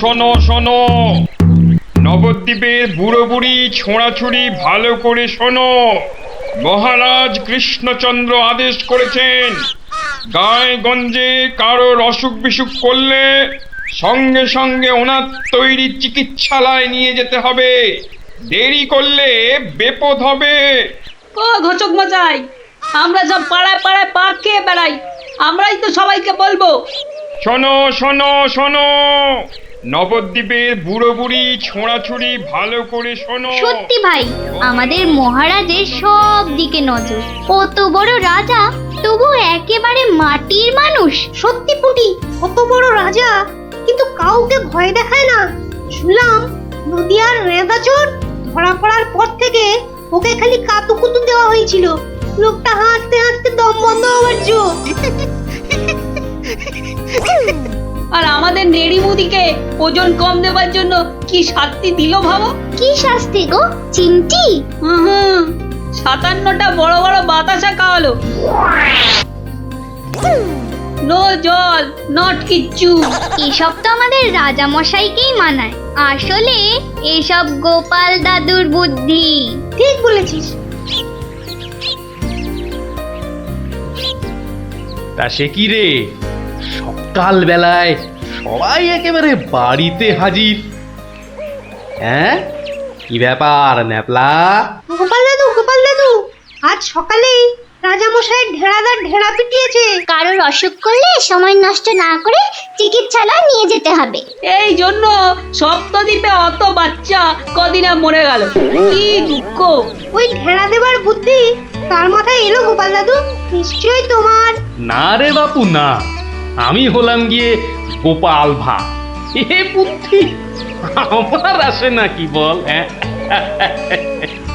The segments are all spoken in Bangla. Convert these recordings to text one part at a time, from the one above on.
শোনো শোনো, নবদ্বীপের বুড়ো বুড়ি ছোঁড়াছুড়ি ভালো করে শোনো। মহারাজ কৃষ্ণচন্দ্র আদেশ করেছেন, গায়ে গঞ্জে কারোর অসুখ বিসুখ করলে সঙ্গে সঙ্গে ওনার তৈরি চিকিৎসালয় নিয়ে যেতে হবে। দেরি করলে বিপদ হবে। ও ঘোচক মশাই, আমরা সব পাড়ায় পাড়ায় পা খেয়ে বেড়াই, আমরাই তো সবাইকে বলবো। শোনো শোনো শোনো, নবদ্বীপের বুড়ো বুড়ি ছোঁড়াছুড়ি ভালো করে শোনো। সত্যি ভাই, আমাদের মহারাজের সব দিকে নজর। কত বড় রাজা, তবু একেবারে মাটির মানুষ। সত্যি পুটি, কত বড় রাজা কিন্তু কাউকে ভয় দেখায় না। শুনলাম নদিয়ার রেঁদাচোর ধরা পড়ার পর থেকে ওকে খালি কাতুকুতু দেওয়া হয়েছিল। লোকটা হাসতে হাসতে দম বন্ধ হওয়ার জো। আর আমাদের নেড়িমুদিকে ওজন কম দেবার জন্য কি শাস্তি দিল ভাবো। কি শাস্তি গো চিমটি? হুম, 57টা বড় বড় বাতাসা খাওয়ালো। নো জল, নট কিচ্ছু। এসব তো আমাদের রাজা মশাইকেই মানায়। আসলে এসব গোপাল দাদুর বুদ্ধি। ঠিক বলেছিস। তা সে কি রে, সকাল বেলায় সবাই একেবারে বাড়িতে হাজির। হ্যাঁ, কি ব্যাপার ন্যাপলা? গোপাল দাদু, আজ সকালেই রাজামশাই ঢেড়াদার ঢেড়া পিটিয়েছে। কারোর অসুখ করলে সময় নষ্ট না করে চিকিৎসালয়ে নিয়ে যেতে হবে। এই জন্য সপ্তদ্বীপে অত বাচ্চা কদিনে মরে গেল। কি দুঃখ। ওই ঢেড়া দেবার বুদ্ধি তার মাথায় এলো গোপাল দাদু? নিশ্চয়ই তোমার। না রে বাপু না, আমি হলাম গিয়ে গোপাল ভা। এ বুদ্ধি আমার আসে নাকি বল? হ্যাঁ,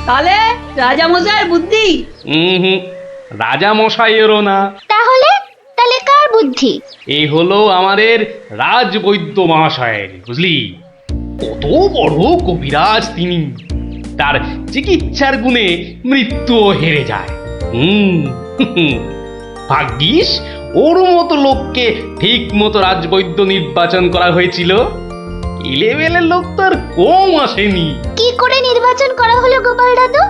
তাহলে রাজামশাইয়ের বুদ্ধি? রাজা মশাইয়েরও না। তাহলে কার বুদ্ধি? এই হলো আমাদের রাজবৈদ্য মহাশয়ের, বুঝলি? কত বড় কবিরাজ তিনি, তার চিকিৎসার গুণে মৃত্যুও হেরে যায়। ভাগ্যিস ওর মতো লোককে ঠিক মতো রাজবৈদ্য নির্বাচন করা হয়েছিল। ইলেভেলের লোক তো আর কম আসেনি। কি করে নির্বাচন করা হলো গোপাল দাদু?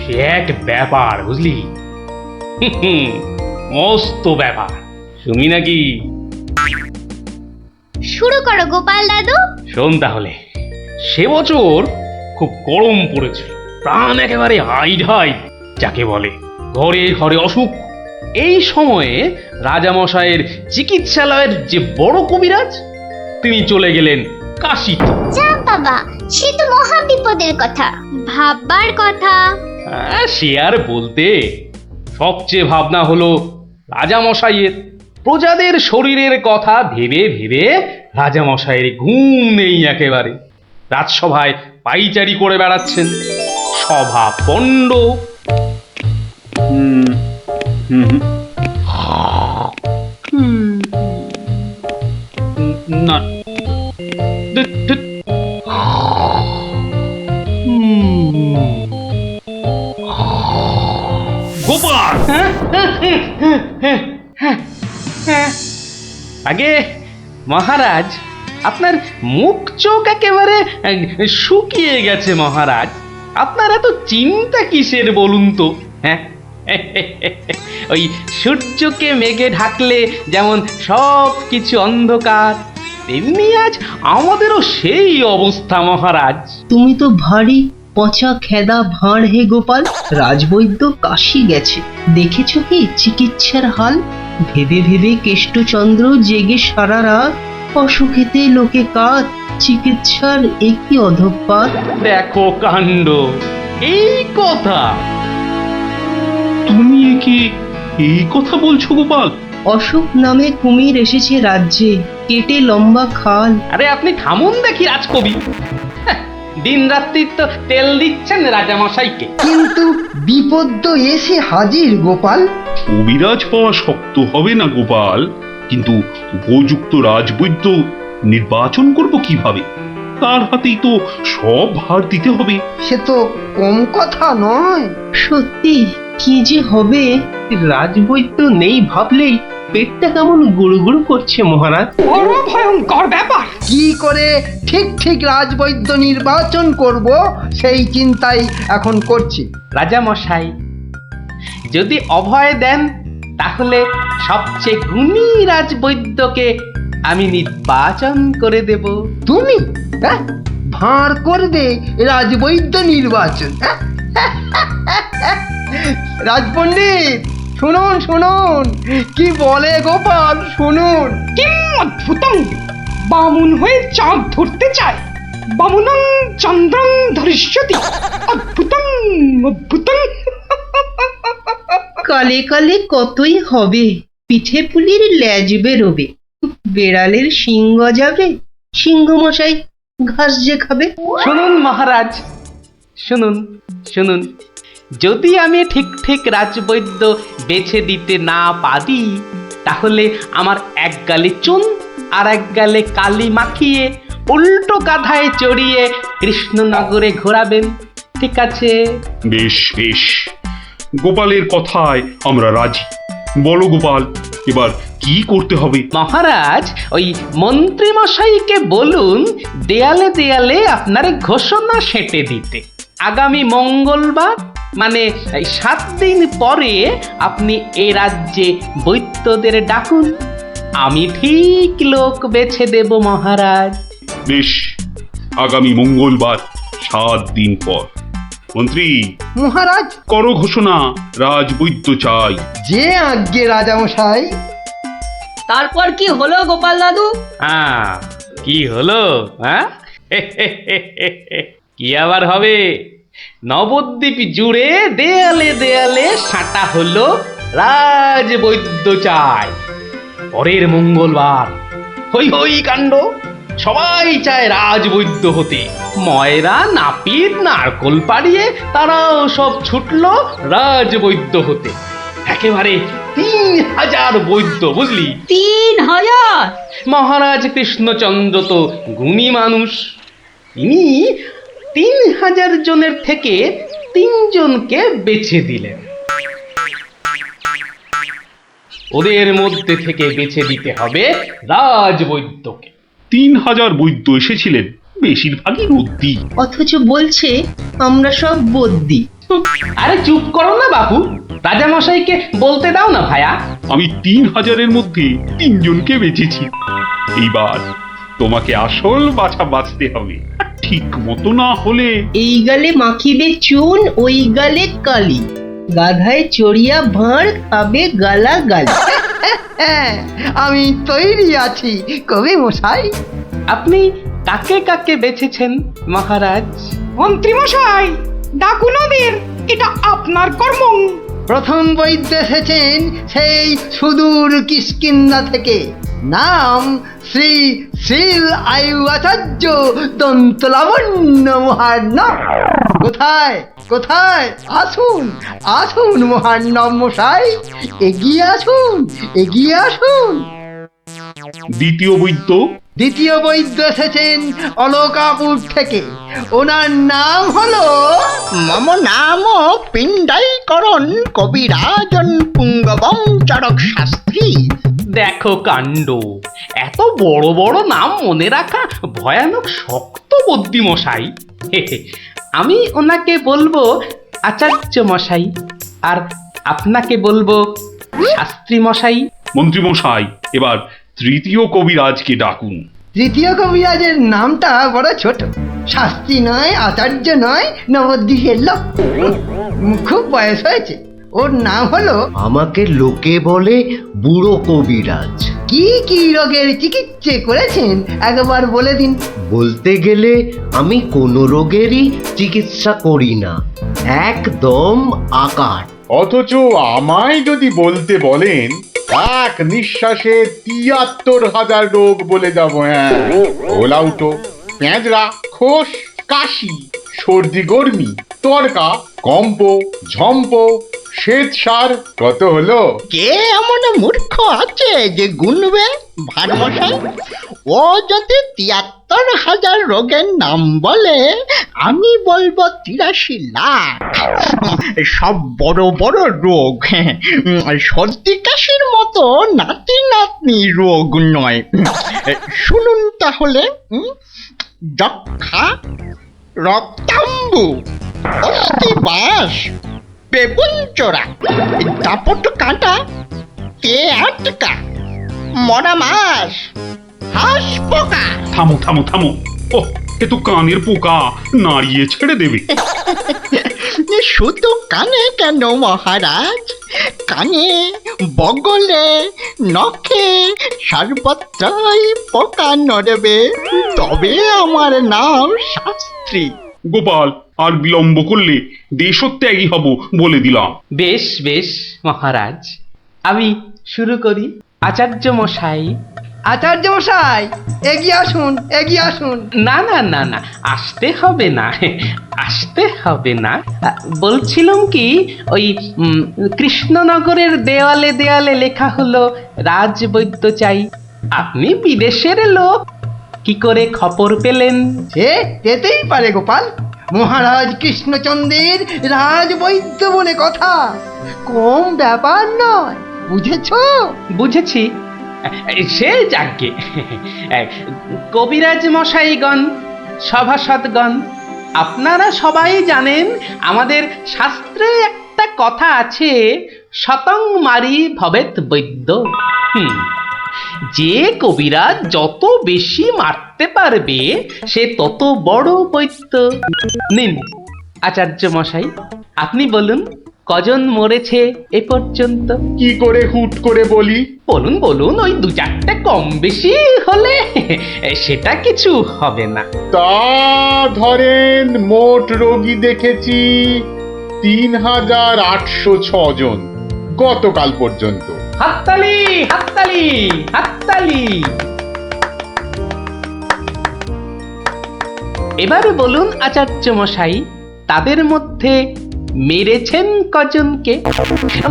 সে এক ব্যাপার, বুঝলি? মস্ত ব্যাপার, শুনি নাকি? শুরু করো গোপাল দাদু। শোন তাহলে, সে বছর খুব গরম পড়েছিল, প্রাণ একেবারে হাই যাকে বলে। ঘরে ঘরে অসুখ। এই সময়ে রাজামশাইয়ের চিকিৎসালয়ের যে বড় কবিরাজ, তিনি চলে গেলেন কাশীতে। যা বাবা, সে তো মহা বিপদের কথা, ভাববার কথা। সে আর বলতে, সবচেয়ে ভাবনা হলো রাজামশাইয়ের। প্রজাদের শরীরের কথা ভেবে ভেবে রাজামশাইয়ের ঘুম নেই একেবারে। রাজসভায় পাইচারি করে বেড়াচ্ছেন, সভা পণ্ড। না, গোপাল, আগে মহারাজ, আপনার মুখ চোখ একেবারে শুকিয়ে গেছে মহারাজ। আপনার এত চিন্তা কিসের বলুন তো? হ্যাঁ, ওই সূর্যকে মেঘে ঢাকলে যেমন সব কিছু অন্ধকার, তেমনি আজ আমাদেরও সেই অবস্থা মহারাজ। তুমি তো ভারী পচা খেদা ভাঁড় হে গোপাল। রাজবৈদ্য কাশী গেছে, দেখেছো কি চিকিৎসার হাল? ভেবে ভেবে কেষ্টচন্দ্র জেগে সারা রাত, অসুখেতে লোকে কাত, চিকিৎসার একই অধঃপাত। দেখো কাণ্ড, এই কথা তুমি কি এই কথা বলছো গোপাল? অসুখ নামে কুমির এসেছে রাজ্যে, কেটে লম্বা খাল। আরে আপনি থামুন দেখি রাজকবি। দিন রাত্রি তো তেল দিচ্ছেন রাজামশাইকে। কিন্তু বিপদ তো এসে হাজির গোপাল। কবিরাজ পাওয়া শক্ত হবে না গোপাল, কিন্তু উপযুক্ত রাজবৈদ্য নির্বাচন করব কিভাবে? তার হাতেই তো সব ভার দিতে হবে। সে তো কম কথা নয়। সত্যি কি যে হবে, রাজবৈদ্য নেই ভাবলেই পেটটা কেমন গুড়ু গুড়ু করছে মহারাজ। বড় ভয়ঙ্কর ব্যাপার। কি করে ঠিক ঠিক রাজবৈদ্য নির্বাচন করব সেই চিন্তাই এখন করছি। রাজা মশাই, যদি অভয় দেন তাহলে সবচেয়ে গুণী রাজবৈদ্যকে আমি নির্বাচন করে দেব। তুমি হ্যাঁ ভাঁড় করবে রাজবৈদ্য নির্বাচন, হ্যাঁ? রাজপণ্ডিত শুনুন শুনুন কি বলে গোপাল, শুনুন। কিম অদ্ভুতং, বামুন হয়ে চাঁদ ধরতে চায়। বামুনং চন্দ্রং ধরিষ্যতি। অদ্ভুতং অদ্ভুতং। কালে কালে কতই হবে, পিঠে পুলির লেজ বেরোবে, বেড়ালের সিংহ যাবে, সিংহ মশাই ঘাস যে খাবে। শুনুন মহারাজ, শুনুন শুনুন, যদি আমি ঠিক ঠিক রাজবৈদ্য বেছে দিতে না পারি তাহলে আমার এক গালে চুন আর এক গালে কালি মাখিয়ে উল্টো কাঁধায় চড়িয়ে কৃষ্ণনগরে ঘোরাবেন, ঠিক আছে? বেশ বেশ, গোপালের কথায় আমরা রাজি। বলো গোপাল, এবার কি করতে হবে? মহারাজ, ওই মন্ত্রী মশাইকে বলুন দেয়ালে দেয়ালে আপনার ঘোষণা সেঁটে দিতে। আগামী মঙ্গলবার মানে 7 দিন পরে আপনি এ রাজ্যে বৈদ্যদের ডাকুন, আমি ঠিক লোক বেছে দেব মহারাজ। বেশ, আগামী মঙ্গলবার 7 দিন পর। মন্ত্রী, মহারাজ, করো ঘোষণা, রাজবৈদ্য চাই। যে আজ্ঞে রাজামশাই। তারপর কি হলো গোপাল দাদু? হ্যাঁ, কি হলো? হ্যাঁ, কি আবার হবে? নবদ্বীপ জুড়ে দেয়ালে দেয়ালে সাঁটা হলো রাজবৈদ্য চাই। পরের মঙ্গলবার হই হই কাণ্ড, সবাই চায় রাজবৈদ্য হতে। ময়রা নাপিত নারকোল পাড়িয়ে তারাও সব ছুটলো রাজবৈদ্য হতে। একেবারে 3000 বৈদ্য, বুঝলি? 3000? মহারাজ কৃষ্ণচন্দ্র তো গুণী মানুষ, তিনি 3000 জনের থেকে 3 জনকে বেছে দিলেন। ওদের মধ্যে থেকে বেছে দিতে হবে রাজবৈদ্যকে। 3000 বৈদ্য এসেছিলেন, বেশিরভাগই রদ্দি। অথচ বলছে আমরা সব বদ্যি। আরে চুপ করো না বাবু, রাজামশাইকে বলতে দাও না ভায়া। আমি 3000-এর মধ্যে 3 জনকে বেছেছি। এইবার তোমাকে আসল বাছা বাছতে হবে, আর ঠিক মতো না হলে এই গালে মাখিবে চুন, ওই গালে কালি, গাধায় চড়িয়া ভাঁড় খাবে গালা গালি। হ্যাঁ, আমি তৈরি আছি কবি মশাই। আপনি কাকে কাকে বেছেছেন মহারাজ? মন্ত্রী মশাই, ডাকুন ওদের, এটা আপনার কর্ম। প্রথম বৈদ্য এসেছেন সেই সুদূর কিষ্কিন্ধা থেকে, নাম শ্রী শ্রীল আয়ু আচার্য দন্তলাবণ্য মহার্ণব। কোথায় কোথায়? আসুন আসুন মহার্ণব মশাই, এগিয়ে আসুন এগিয়ে আসুন। দ্বিতীয় বৈদ্য? দ্বিতীয় বৈদ্য এসেছেন অলকাপুর থেকে, ওনার নাম হলো মম নাম পিণ্ডাইকরণ কবিরাজন পুঙ্গবং চরক শাস্ত্রী। দেখো কাণ্ড, এত বড় বড় নাম মনে রাখা ভয়ানক শক্ত বুদ্ধি মশাই। আমি ওনাকে বলবো আচার্য মশাই, আর আপনাকে বলবো শাস্ত্রী মশাই। মন্ত্রী মশাই, এবার তৃতীয় কবিরাজকে ডাকুন। তৃতীয় কবিরাজের নামটা বড় ছোট, শাস্ত্রী নয়, আচার্য নয়, নবদ্বীপের লোক, খুব বয়স হয়েছে। ওর নাম হলো, আমাকে লোকে বলে বুড়ো কবিরাজ। কি কি রোগের চিকিৎসা করেছেন একবার বলে দিন। বলতে গেলে আমি কোনো রোগেরই চিকিৎসা করি না, একদম আকার। অথচ আমায় যদি বলতে বলেন, এক নিঃশ্বাসে ৭৩,০০০ রোগ বলে যাব। হ্যাঁ, ওলাউটো, পেঁজরা, খোস, কাশি, সর্দি গর্মি, তড়কা, কম্প, ঝম্প, শ্বেত সার, কত হলো? কে এমন মূর্খ আছে যে গুনবে ভারমশাই? ও যদি ৭৩,০০০ রোগের নাম বলে, আমি বলবো ৮৩ লাখ। সব বড় বড় রোগ, সর্দি কাশির মতো নাতি রোগ নয়। শুনুন তাহলে, যক্ষা, রক্তাম্বু, অস্থিবাস, বেগুনচোরা, দাপট কাঁটা, আটকা, মরা মাছ, হাঁস পোকা। থামো থামো থামো, ও এ তো কানের পোকা, নাড়িয়ে ছেড়ে দেবে। শুধু কানে কেন মহারাজ, কানে, বগলে, নখে সর্বত্রই পোকা নড়বে, তবে আমার নাম শাস্ত্রী। গোপাল, আর বিলম্ব করলে দেশত্যাগী হব বলে দিলাম। বেশ বেশ মহারাজ, আমি শুরু করি। আচার্য মশাই। আচার্য মশাই, এগিয়ে আসুন, এগিয়ে আসুন। না না না না, আসতে হবে না, আসতে হবে না। বলছিলাম কি, ওই কৃষ্ণনগরের দেওয়ালে দেওয়ালে লেখা হলো রাজবৈদ্য চাই। আপনি বিদেশের লোক, কি করে খবর পেলেন? সে পেতেই পারে গোপাল, মহারাজ কৃষ্ণচন্দ্রের রাজবৈদ্য বলে কথা, কম ব্যাপার নয়, বুঝেছো? বুঝেছি, সে যাকে। কবিরাজ মশাইগণ, সভাসদগণ, আপনারা সবাই জানেন আমাদের শাস্ত্রে একটা কথা আছে, শতং মারি ভবেত বৈদ্য। যে কবিরাজ যত বেশি মারতে পারবে সে তত বড় বৈদ্য। নিন আচার্য মশাই, আপনি বলুন কজন মরেছে এ পর্যন্ত? কি করে হুট করে বলি? বলুন বলুন, ওই দু চারটে কম বেশি হলে সেটা কিছু হবে না। তা ধরেন মোট রোগী দেখেছি ৩,৮০৬ জন গতকাল পর্যন্ত। হাততালি হাততালি হাততালি। এবার বলুন আচার্য মশাই, তাদের মধ্যে মেরেছেন কজনকে?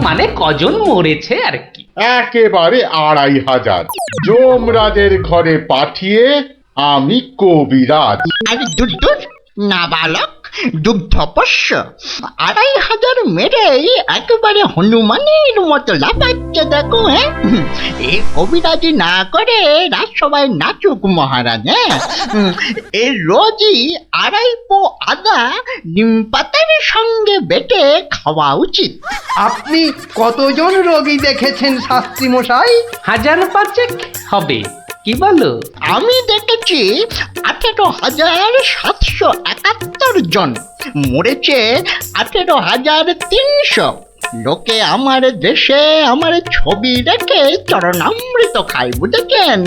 মানে কজন মরেছে আর কি। একেবারে ২৫০০। যমরাজের ঘরে পাঠিয়ে আমি কবিরাজ। আর দুধ নাবালক, দুগ্ধপোষ্য, ২৫০০ মেরেই একেবারে হনুমানের মতো লাফাচ্ছে দেখো। হ্যাঁ, এই কবিরাজি না করে রাজসভায় নাচুক মহারাজ। হ্যাঁ, এই রোজই ২.৫ পো আদা নিম পাতার সঙ্গে বেটে খাওয়া উচিত। আপনি কতজন রোগী দেখেছেন শাস্ত্রী মশাই? ৫০০ হবে, কি বলো? আমি দেখেছি ১৮,৭৭১ জন, মরেছে ১৮,৩০০। লোকে আমার দেশে আমার ছবি রেখে চরণামৃত খায়, বুঝেছেন?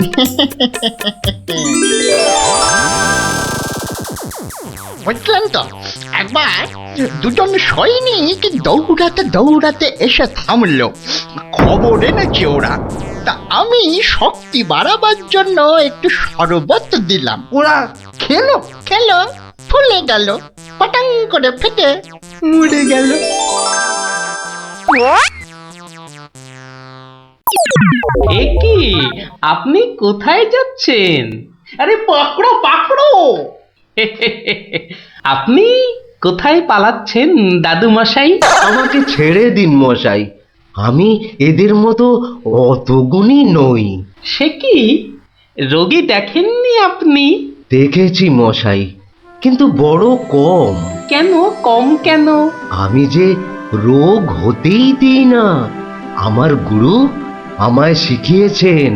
বুঝলেন তো? একবার দুজন সৈনিক দৌড়াতে দৌড়াতে এসে থামলো, খবর এনেছে ওরা। তা আমি শক্তি বাড়াবার জন্য একটু শরবত দিলাম। ওরা খেলো? খেলো, ফুলে গেল, পটাং করে ফেটে মরে গেল। এ কি, আপনি কোথায় যাচ্ছেন? আরে পাকড়ো পাকড়ো। আপনি কোথায় পালাচ্ছেন দাদু মশাই? আমাকে ছেড়ে দিন মশাই, আমি এদের মতো অত গুণী নই। সে কি, রোগী দেখেননি আপনি? দেখেছি মশাই, কিন্তু বড় কম। কেন কম কেন? আমি যে রোগ হতেই দিই না। আমার গুরু আমায় শিখিয়েছেন,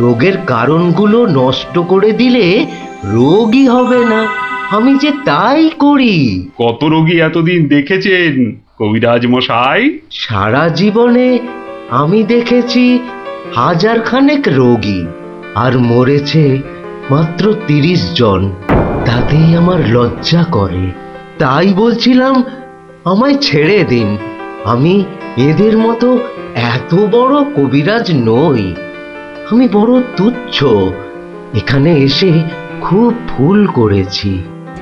রোগের কারণগুলো নষ্ট করে দিলে রোগই হবে না। আমি যে তাই করি। কত রোগী এতদিন দেখেছেন কবিরাজ মশাই? সারা জীবনে আমি দেখেছি ১০০০ খানেক রোগী, আর মরেছে মাত্র ৩০ জন। তাতেই আমার লজ্জা করে। তাই বলছিলাম আমায় ছেড়ে দিন, আমি এদের মতো এত বড় কবিরাজ নই। আমি বড় তুচ্ছ, এখানে এসে খুব ভুল করেছি।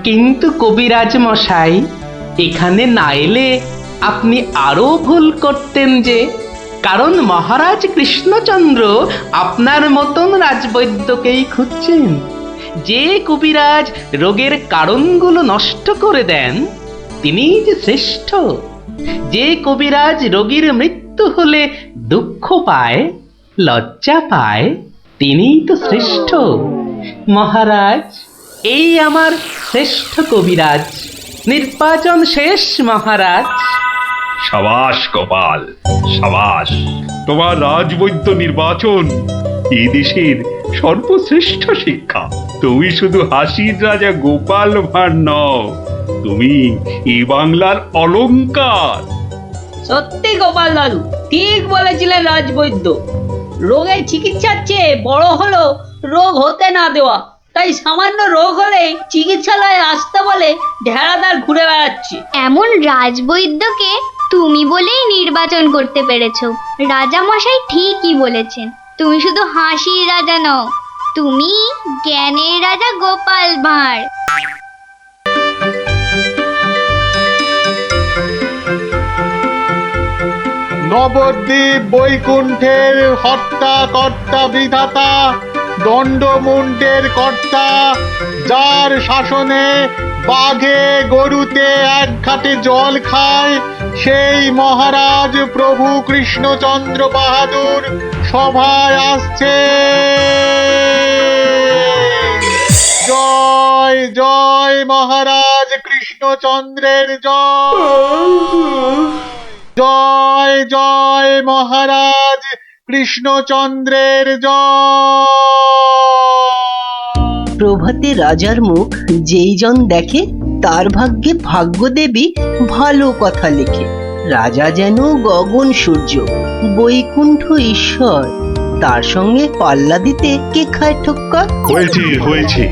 কিন্তু কবিরাজ মশাই, এখানে না এলে আপনি আরো ভুল করতেন যে, কারণ মহারাজ কৃষ্ণচন্দ্র আপনার মতন রাজবৈদ্যকেই খুঁজছেন। যে কবিরাজ রোগের কারণগুলো নষ্ট করে দেন তিনিই যে শ্রেষ্ঠ। যে কবিরাজ রোগীর মৃত্যু হলে দুঃখ পায় লজ্জা পায় তিনিই তো শ্রেষ্ঠ। মহারাজ, এই আমার শ্রেষ্ঠ কবিরাজ, নির্বাচন শেষ মহারাজ। সাবাস গোপাল, সাবাস। তোমার রাজবৈদ্য নির্বাচন এই দেশের সর্বশ্রেষ্ঠ শিক্ষা। তুমি শুধু হাসির রাজা গোপাল ভাঁড় নও, তুমি এই বাংলার অলংকার। সত্যি গোপাল দাদু ঠিক বলেছিলেন রাজবৈদ্য। রোগের চিকিৎসার চেয়ে বড় হলো রোগ হতে না দেওয়া। তাই সামান্য রোগ হলে চিকিৎসালয়ে আসতে বলে ঢেড়াদার ঘুরে বেড়াচ্ছে। এমন রাজবৈদ্যকে তুমি বলেই নির্বাচন করতে পেরেছো। রাজামশাই ঠিকই বলেছেন, তুমি শুধু হাসির রাজা নও, তুমি জ্ঞানের রাজা গোপাল ভাঁড়। নবদ্বীপ বৈকুণ্ঠের হর্তা কর্তা বিধাতা, দণ্ডমুণ্ডের কর্তা, যার শাসনে বাঘে গরুতে এক ঘাটে জল খায়, সেই মহারাজ প্রভু কৃষ্ণচন্দ্র বাহাদুর সভায় আসছে। জয় জয় মহারাজ কৃষ্ণচন্দ্রের জয়। জয় জয় মহারাজ কৃষ্ণচন্দ্রের জয়। প্রভাতে রাজার মুখ যেই জন দেখে, তার ভাগ্যে ভাগ্যদেবী ভালো কথা লেখে। রাজা যেন গগন সূর্য, বৈকুণ্ঠ ঈশ্বর, তার সঙ্গে পাল্লা দিতে কে খায় ঠক্কর। হয়েছে হয়েছে,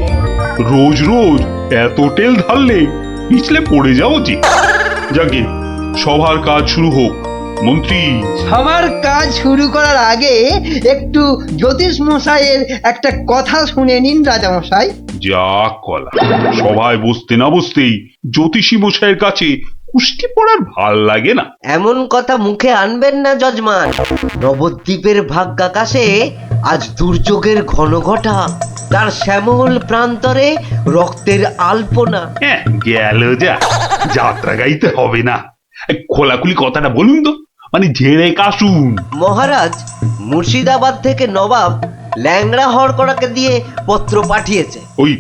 রোজ রোজ এত তেল ঢাললে পিছলে পড়ে যাও যে। যাকে সভার কাজ শুরু হোক। মন্ত্রী, সবার কাজ শুরু করার আগে একটু জ্যোতিষ মশাইয়ের একটা কথা শুনে নিন রাজা মশাই। যা কলা, সভায় বসতে না বসতেই জ্যোতিষী মশাইয়ের কাছে কুস্তি পড়ার ভাল লাগে না। এমন কথা মুখে আনবেন না যজমান। নবদ্বীপের ভাগ্যাকাশে আজ দুর্যোগের ঘন ঘটা, তার শ্যামল প্রান্তরে রক্তের আলপনা। হ্যাঁ, গেল যা, যাত্রা গাইতে হবে না। খোলাখুলি কথাটা বলুন তো, মানে ঝেড়ে কাশুন। মহারাজ মুর্শিদাবাদ থেকে নবাব ল্যাংড়া হরকড়াকে দিয়ে পত্র পাঠিয়েছে। ওই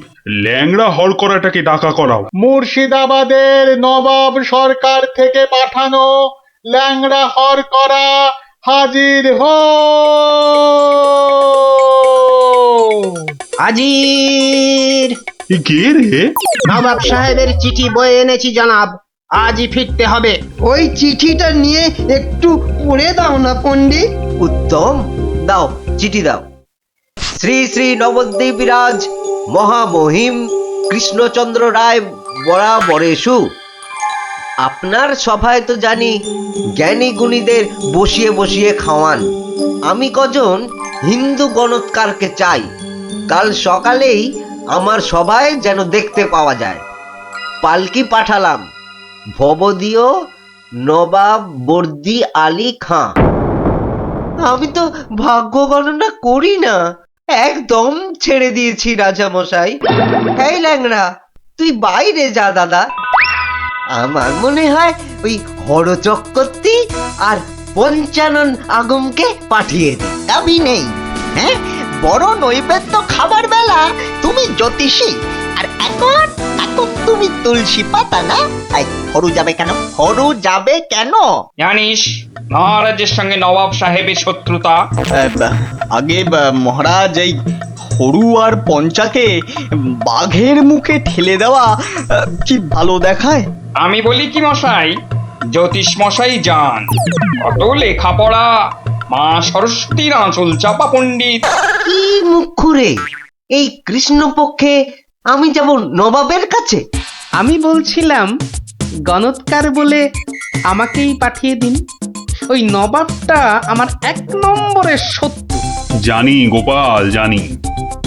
ল্যাংড়া হরকড়াটাকে ডাকা করাও। মুর্শিদাবাদের নবাব সরকার থেকে পাঠানো ল্যাংড়া হরকড়া হাজির হো। হাজির। কে রে? নবাব সাহেবের চিঠি বয়ে এনেছি জনাব, আজই ফিরতে হবে। ওই চিঠিটা নিয়ে একটু পড়ে দাও না পণ্ডিত। উত্তম, দাও চিঠি দাও। শ্রী শ্রী নবদ্বীপ রাজ মহামহিম কৃষ্ণচন্দ্র রায় বরাবরেশু। আপনার সভায় তো জানি জ্ঞানী গুণীদের বসিয়ে বসিয়ে খাওয়ান। আমি কজন হিন্দু গণৎকারকে চাই, কাল সকালেই আমার সভায় যেন দেখতে পাওয়া যায়। পালকি পাঠালাম, ভবদীয় নবাব বর্দি আলী খাঁ। আমি তো ভাগ্য গণনা করি না, একদম ছেড়ে দিয়েছি রাজামশাই। এই ল্যাংড়া, তুই বাইরে যা দাদা। আমার মনে হয় ওই হরচক্রবর্তী আর পঞ্চানন আগমকে পাঠিয়ে দে। দাবি নেই। হ্যাঁ, বড় নৈবেদ্য খাবার বেলা তুমি জ্যোতিষী, আর এখন এখন তুমি তুলসী পাতা না? হরু যাবে কেন? হরু যাবে কেন? জানিস মহারাজের সঙ্গে নবাব সাহেবের শত্রুতা। আগে মহারাজ, এই হরু আর পঞ্চাকে বাঘের মুখে ঠেলে দেওয়া কি ভালো দেখায়? আমি বলি কি মশাই, জ্যোতিষ মশাই যান, কত লেখাপড়া, মা সরস্বতীর আঁচল চাপা পণ্ডিত। কি মুখ খুঁড়ে এই কৃষ্ণপক্ষে আমি যাব নবাবের কাছে? আমি বলছিলাম গণৎকার বলে আমাকেই পাঠিয়ে দিন। ওই নবাবটা আমার 1 নম্বরের শত্রু। জানি গোপাল, জানি।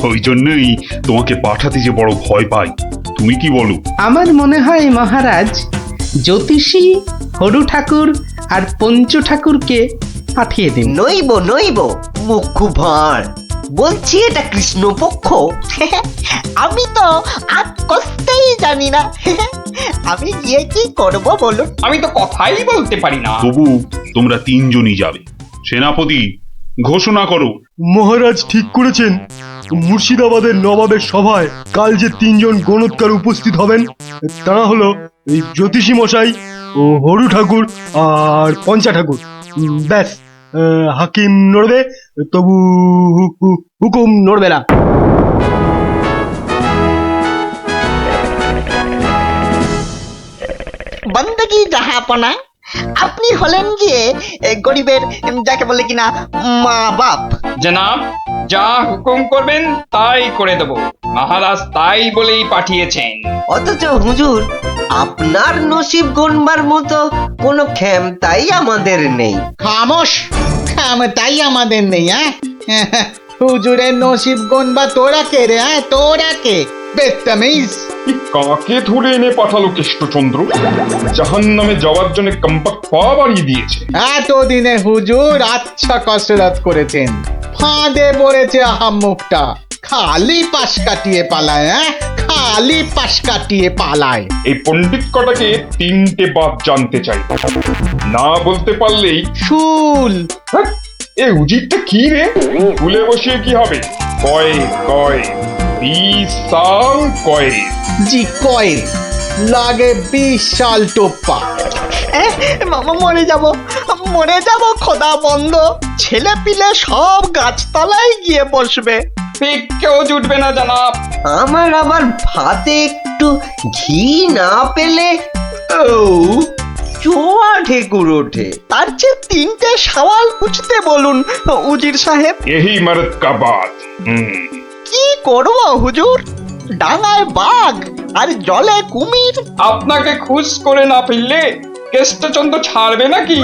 ওই জন্যই তোমাকে পাঠাতে যে বড় ভয় পাই। তুমি কি বলো? আমার মনে হয় মহারাজ, জ্যোতিষী হরু ঠাকুর আর পঞ্চু ঠাকুরকে পাঠিয়ে দিন। নইব নইব, মুখ্য ভাঁড় বলছি এটা কৃষ্ণপক্ষ। আমি তো আজ কষতেই জানি না। আমি গিয়ে কি করব বলুন? আমি তো কথাই বলতে পারি না। তবু তোমরা 3 জনই যাবে। সেনাপতি, ঘোষণা করো। মহারাজ ঠিক করেছেন, মুর্শিদাবাদের নবাবের সভায় কাল যে 3 জন গণৎকার উপস্থিত হবেন তারা হলো এই জ্যোতিষী মশাই ও হরু ঠাকুর আর পঞ্চা ঠাকুর। ব্যাস, হাকিম নড়বে, তবু হুকুম নড়বে না। বন্দগি জাহাপনা, আপনি হলেন গিয়ে গরিবের যাকে বলে কিনা মা বাপ। জনাব, যা হুকুম করবেন তাই করে দেব। মহারাজ তাই বলেই পাঠিয়েছেন। অথচ হুজুর, আপনার নসিব গণবার মতো কোনো ক্ষমতাই আমাদের নেই। খামোশ, তাই আমাদের নেই। হুজুরের নসিব গনবা তোরা কে রে? তোরা কে? বেত্তামিজ। কাকে ধরে এনে পাঠালো কৃষ্ণচন্দ্র? জাহান্নামে যাওয়ার জন্য কম্পাক পা বাড়িয়ে দিয়েছে। এতদিনে হুজুর আচ্ছা কসরত করেছেন, ফাঁদে পড়েছে আহাম্মুকটা। খালি পাশ কাটিয়ে পালায়, খালি পাশ কাটিয়ে পালায়। এই পণ্ডিত কটাকে 3টে বাত জানতে চাই, না বলতে পারলেই শুল হ্যাঁ, এ উজিরটা কি রে? ভুলে বসিয়ে কি হবে? কয় কয় 20 সাল কয়। জি কয়েল লাগে 20 সাল টোপ্পা। মরে যাব খোদা বন্ধ। ছেলে পিলে সব গাছতলায় গিয়ে বসবে। ঠিক কেউ জুটবে না জনাব। আমার আবার ভাতে একটু ঘি না পেলে চোয়া ঢেকুর ওঠে। তার চেয়ে 3টে সওয়াল পুছতে বলুন উজির সাহেব। यही मर्द का बात। কি করব হুজুর? ডাঙায় বাঘ আর জলে কুমির। আপনাকে খুশ করে না ফেললে কৃষ্ণচন্দ্র ছাড়বে নাকি?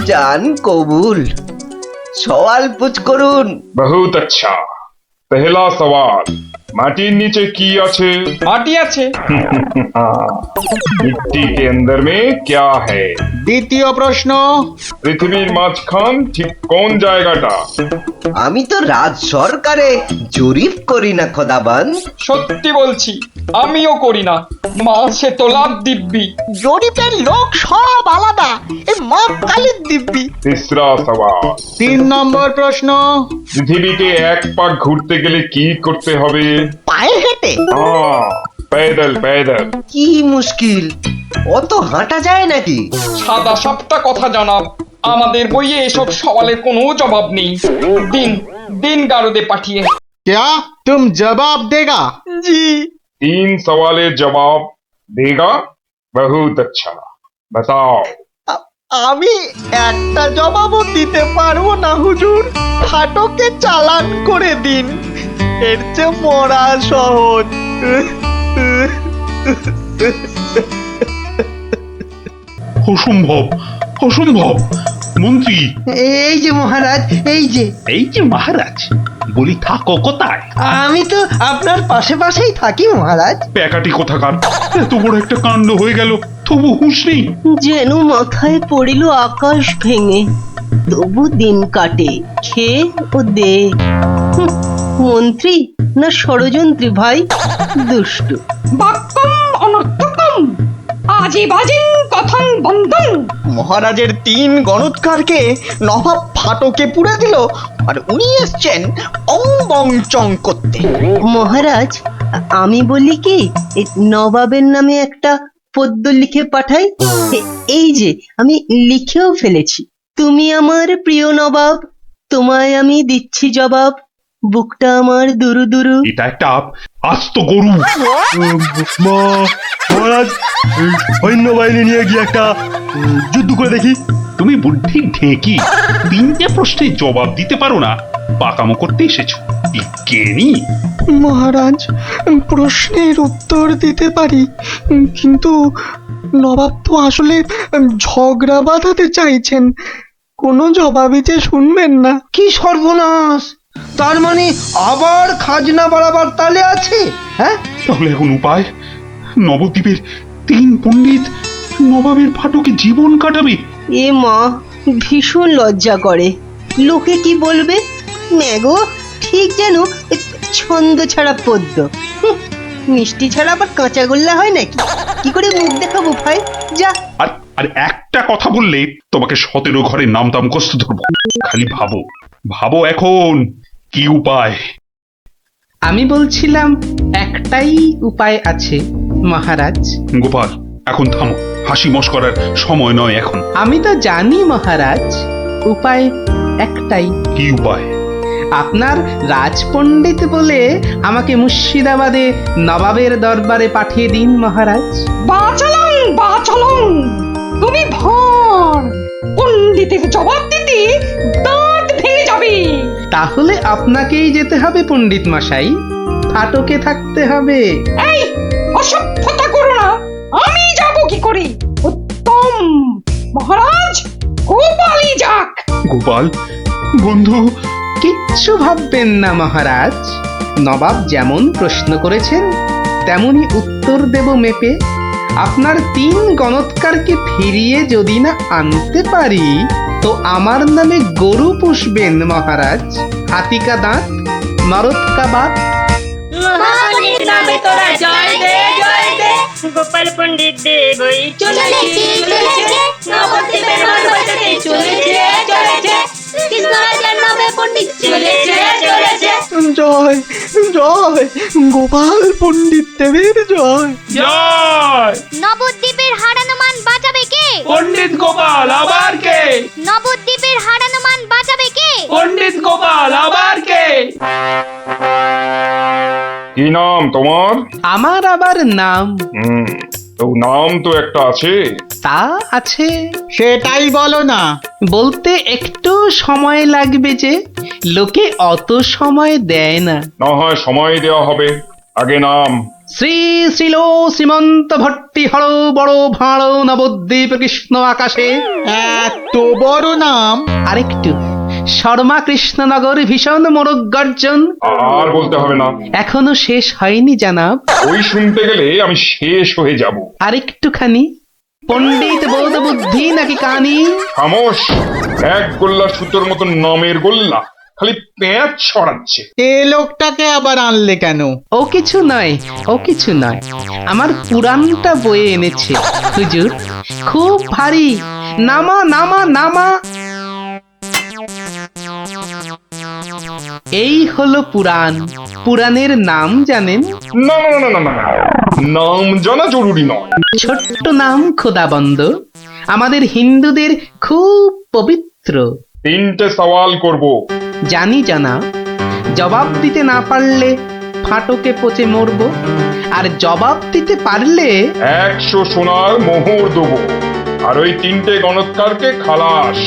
জান কবুল, সওয়াল পুছ করুন। बहुत अच्छा। पहला सवाल, माटिर नीचे की আছে? মাটি আছে। मिट्टी के अंदर में क्या है? দ্বিতীয় প্রশ্ন, পৃথিবীর মাঝখান ঠিক কোন জায়গাটা? আমি তো রাজ সরকারে জরিপ করি না খোদাবান। সত্যি বলছি, আমিও করি না। মাসে তোলার দিব্যি। জরিপের লোক সব আলাদা। এই মা কালীর দিব্যি। तीसरा सवाल, 3 নম্বর প্রশ্ন, পৃথিবীকে এক পাক ঘুরতে গেলে কি করতে হবে? পায়ে হেঁটে। पैदल पैदल। কি মুশকিল, অত হাঁটা যায় নাকি? সাদা সাপটা কথা জানাব, আমাদের বইয়ে এসব সওয়ালের কোনো জবাব নেই। দিন দিন গারদে পাঠিয়ে। क्या तुम जवाब देगा? জি। 3 सवालेर जवाब देगा? बहुत अच्छा, बताओ। আমি একটা জবাবও দিতে পারবো না হুজুর। ফাটকে চালান করে দিন, এর চেয়ে মরা সহজ। অসম্ভব, অসম্ভব। মন্ত্রী, এই যে মহারাজ, এই যে মহারাজ, বলি থাকো কোথায়? আমি তো আপনার পাশে পাশেই থাকি মহারাজ। প্যাকাটি কোথাকার, এত বড় একটা কাণ্ড হয়ে গেল, তবু হুঁশ নেই। যেন মাথায় পড়িল আকাশ ভেঙে, তবু দিন কাটে খেয়ে ও দে। মন্ত্রী না ষড়যন্ত্রী ভাই, দুষ্টু। বাক্যম অনর্থকম আজীবাজিন কথন বন্ধন। মহারাজের 3 গণৎকারকে নবাব ফাটকে পুড়ে দিল, আর উনি এসছেন অং বং চং করতে। মহারাজ, আমি বলি কি, এই নবাবের নামে একটা পদ্য লিখে পাঠাই। এই যে আমি লিখেও ফেলেছি। তুমি আমার প্রিয় নবাব, তোমায় আমি দিচ্ছি জবাব, বুকটা আমার দুরু দুরু। এটা একটা আস্ত গরু। মহারাজ, সৈন্যবাহিনী নিয়ে গিয়ে একটা যুদ্ধ করে দেখি। তুমি বুদ্ধি ঢেকি 3টে প্রশ্নের জবাব দিতে পারো না, পাকামো করতে এসেছো বিজ্ঞানী। মহারাজ, প্রশ্নের উত্তর দিতে পারি, কিন্তু নবাব তো আসলে ঝগড়া বাঁধাতে চাইছেন। কোনো জবাবই যে শুনবেন না। কি সর্বনাশ! তার মানে আবার খাজনা বাড়াবার তালে আছে? হ্যাঁ, তাহলে এখন উপায়? নবদ্বীপের 3 পণ্ডিত নবাবের ফাটকে জীবন কাটাবে। এ মা, ভীষণ লজ্জা করে। লোকে কি বলবে? ম্যাগো, ঠিক যেন ছন্দ ছাড়া পদ্য। মিষ্টি ছাড়া আবার কাঁচা গোল্লা হয় নাকি? কি করে মুখ দেখাবো ভাই? যা। আর আর একটা কথা বললে তোমাকে 17 ঘরে নামতা মুখস্থ ধরবো। খালি ভাবো ভাবো এখন কি উপায়। আমি বলছিলাম একটাই উপায় আছে মহারাজ। গোপাল, এখন থামো, হাসি মস্করার সময় নয় এখন। আমি তো জানি মহারাজ, উপায় একটাই। কি উপায়? আপনার রাজপণ্ডিত বলে আমাকে মুর্শিদাবাদে নবাবের দরবারে পাঠিয়ে দিন মহারাজ। বাচালং তুমি ভাঁড়, পণ্ডিতের জবাব দিতে দাঁত ভেঙে যাবে। তাহলে আপনাকেই যেতে হবে পণ্ডিত মশাই, ফাটকে থাকতে হবে। এই অসভ্যতা করো না, আমি যাব কি করে? উত্তম মহারাজ, গোপালই যাক। গোপাল বন্ধু, কিচ্ছু ভাববেন না মহারাজ, নবাব যেমন প্রশ্ন করেছেন তেমনি উত্তর দেব মেপে। আপনার 3 গণৎকারকে ফিরিয়ে যদি না আনতে পারি তো আমার নামে গরু পুষবেন মহারাজ, হাতিকা দাঁত, নরৎকা বাত। গোপাল পণ্ডিত দেব চলেছে নবদ্বীপের মান বাঁচাতে চলেছে কৃষ্ণরাজার নামে পণ্ডিত চলেছে। জয় জয় গোপাল পণ্ডিত দেবের জয়। জয়! নবদ্বীপের হারানো মান বাঁচাবে কে? পণ্ডিত গোপাল, আবার কে? নবদ্বীপের হারানো মান বাঁচাবে কে? পণ্ডিত গোপাল, আবার কে? কি নাম তোমার? আমার আবার নাম? তো নাম তো একটা আছে। তা আছে, সেটাই বলো না। বলতে একটু সময় লাগবে যে, লোকে অত সময় দেয় না। না হয় সময় দেওয়া হবে, আগে নাম। শ্রী শ্রীল শ্রীমন্ত ভট্টি হর বড় ভাঁড় নবদ্বীপ কৃষ্ণ আকাশে। এত বড় নাম? আরেকটু, শর্মা কৃষ্ণনগর ভীষণ মোরগ গর্জন। আর বলতে হবে না, এখনো শেষ হয়নি জানাব। ওই শুনতে গেলে আমি শেষ হয়ে যাব। আরেকটুখানি, পণ্ডিত বোধ বুদ্ধি নাকি কানি? খামোশ! এক গোল্লা সুতোর মতন নামের গোল্লা, খালি প্যাঁচ ছড়াচ্ছে। এ লোকটাকে আবার আনলে কেন? ও কিছু নয়, ও কিছু নয়, আমার পুরাণটা বয়ে এনেছে হুজুর, খুব ভারী। নামা নামা নামা। এই হলো পুরাণ। পুরাণের নাম জানেন? না না না না না না, নাম জানা জরুরি নয়। ছোট্ট নাম খোদাবন্দ, আমাদের হিন্দুদের খুব পবিত্র। 3টে সওয়াল করব। জানি জানা, জবাব দিতে না পারলে ফাটকে পচে মরব, আর জবাব দিতে পারলে 100 সোনার মোহর দেবো, আর ওই 3টে গণৎকারকে খালাস।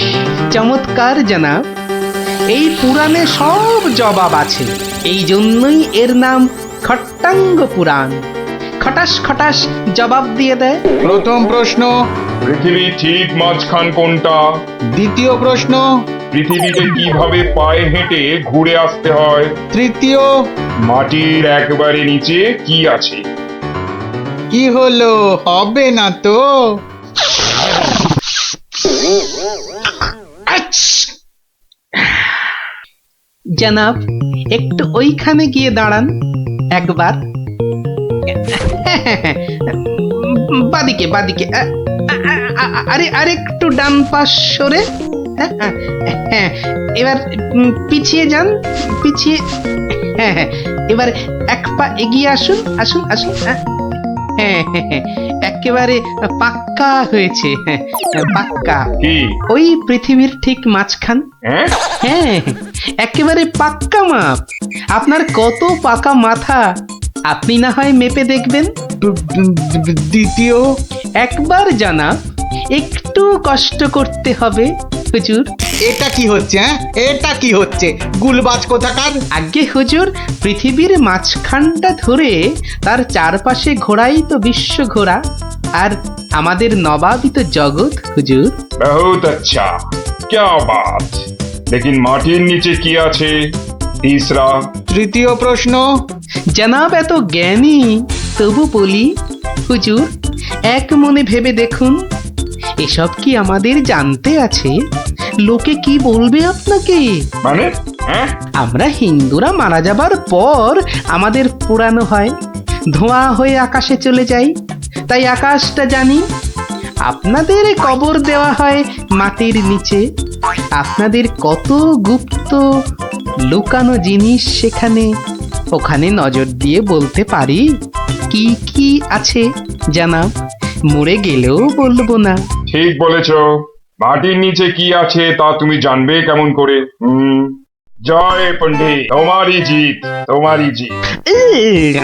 চমৎকার জানাব, এই পুরাণে সব জবাব আছে, এই জন্যই এর নাম খট্টাঙ্গ পুরাণ। খটাস খটাস জবাব দিয়ে দেয়। প্রথম প্রশ্ন, পৃথিবী ঠিক মাঝখান কোনটা? দ্বিতীয় প্রশ্ন, পৃথিবীতে কিভাবে পায়ে হেঁটে ঘুরে আসতে হয়? তৃতীয়, মাটির একবারে নিচে কি আছে? কি হলো, হবে না তো? জানাব, একটু ওইখানে গিয়ে দাঁড়ান একবার। বাদিকে বাদিকে, আরে আরে একটু ডান পাশ সরে। এবার পিছিয়ে যান, পিছিয়ে। এবার এক পা এগিয়ে আসুন, আসুন আসুন। একেবারে পাক্কা হয়েছে, পাক্কা। কি? ওই পৃথিবীর ঠিক মাঝখান। হ্যাঁ, একেবারে পাক্কা মাপ। আপনার কত পাকা মাথা, আপনি না হয় মেপে দেখবেন। দ্বিতীয়, একবার জানা, একটু কষ্ট করতে হবে হুজুর। এটা কি হচ্ছে? এটা কি হচ্ছে? গুলবাজ কোথাকার। আগে হুজুর, পৃথিবীর মাঝখানটা ধরে তার চারপাশে ঘোরাই তো বিশ্ব ঘোরা, আর আমাদের নবাবই তো জগৎ হুজুর। বহুত আচ্ছা, क्या बात। लेकिन মাটির নিচে কি আছে? তিসরা। তৃতীয় প্রশ্ন, জানাব এত জ্ঞানী, তবু বলি হুজুর, এক মনে ভেবে দেখুন, এসব কি আমাদের জানতে আছে? লোকে কি বলবে আপনাকে? মানে আমরা হিন্দুরা মারা যাবার পর আমাদের পোড়ানো হয়, ধোঁয়া হয়ে আকাশে চলে যাই, তাই আকাশটা জানি। আপনাদের কবর দেওয়া হয় মাটির নিচে। আপনাদের কত গুপ্ত লুকানো জিনিস সেখানে, ওখানে নজর দিয়ে বলতে পারি কি কি আছে জানাব, মরে গেলেও বলবো না। ঠিক বলেছ, মাটির নিচে কি আছে তা তুমি জানবে কেমন করে? জয় পণ্ডিত, তোমারই জিত, তোমারই জিত।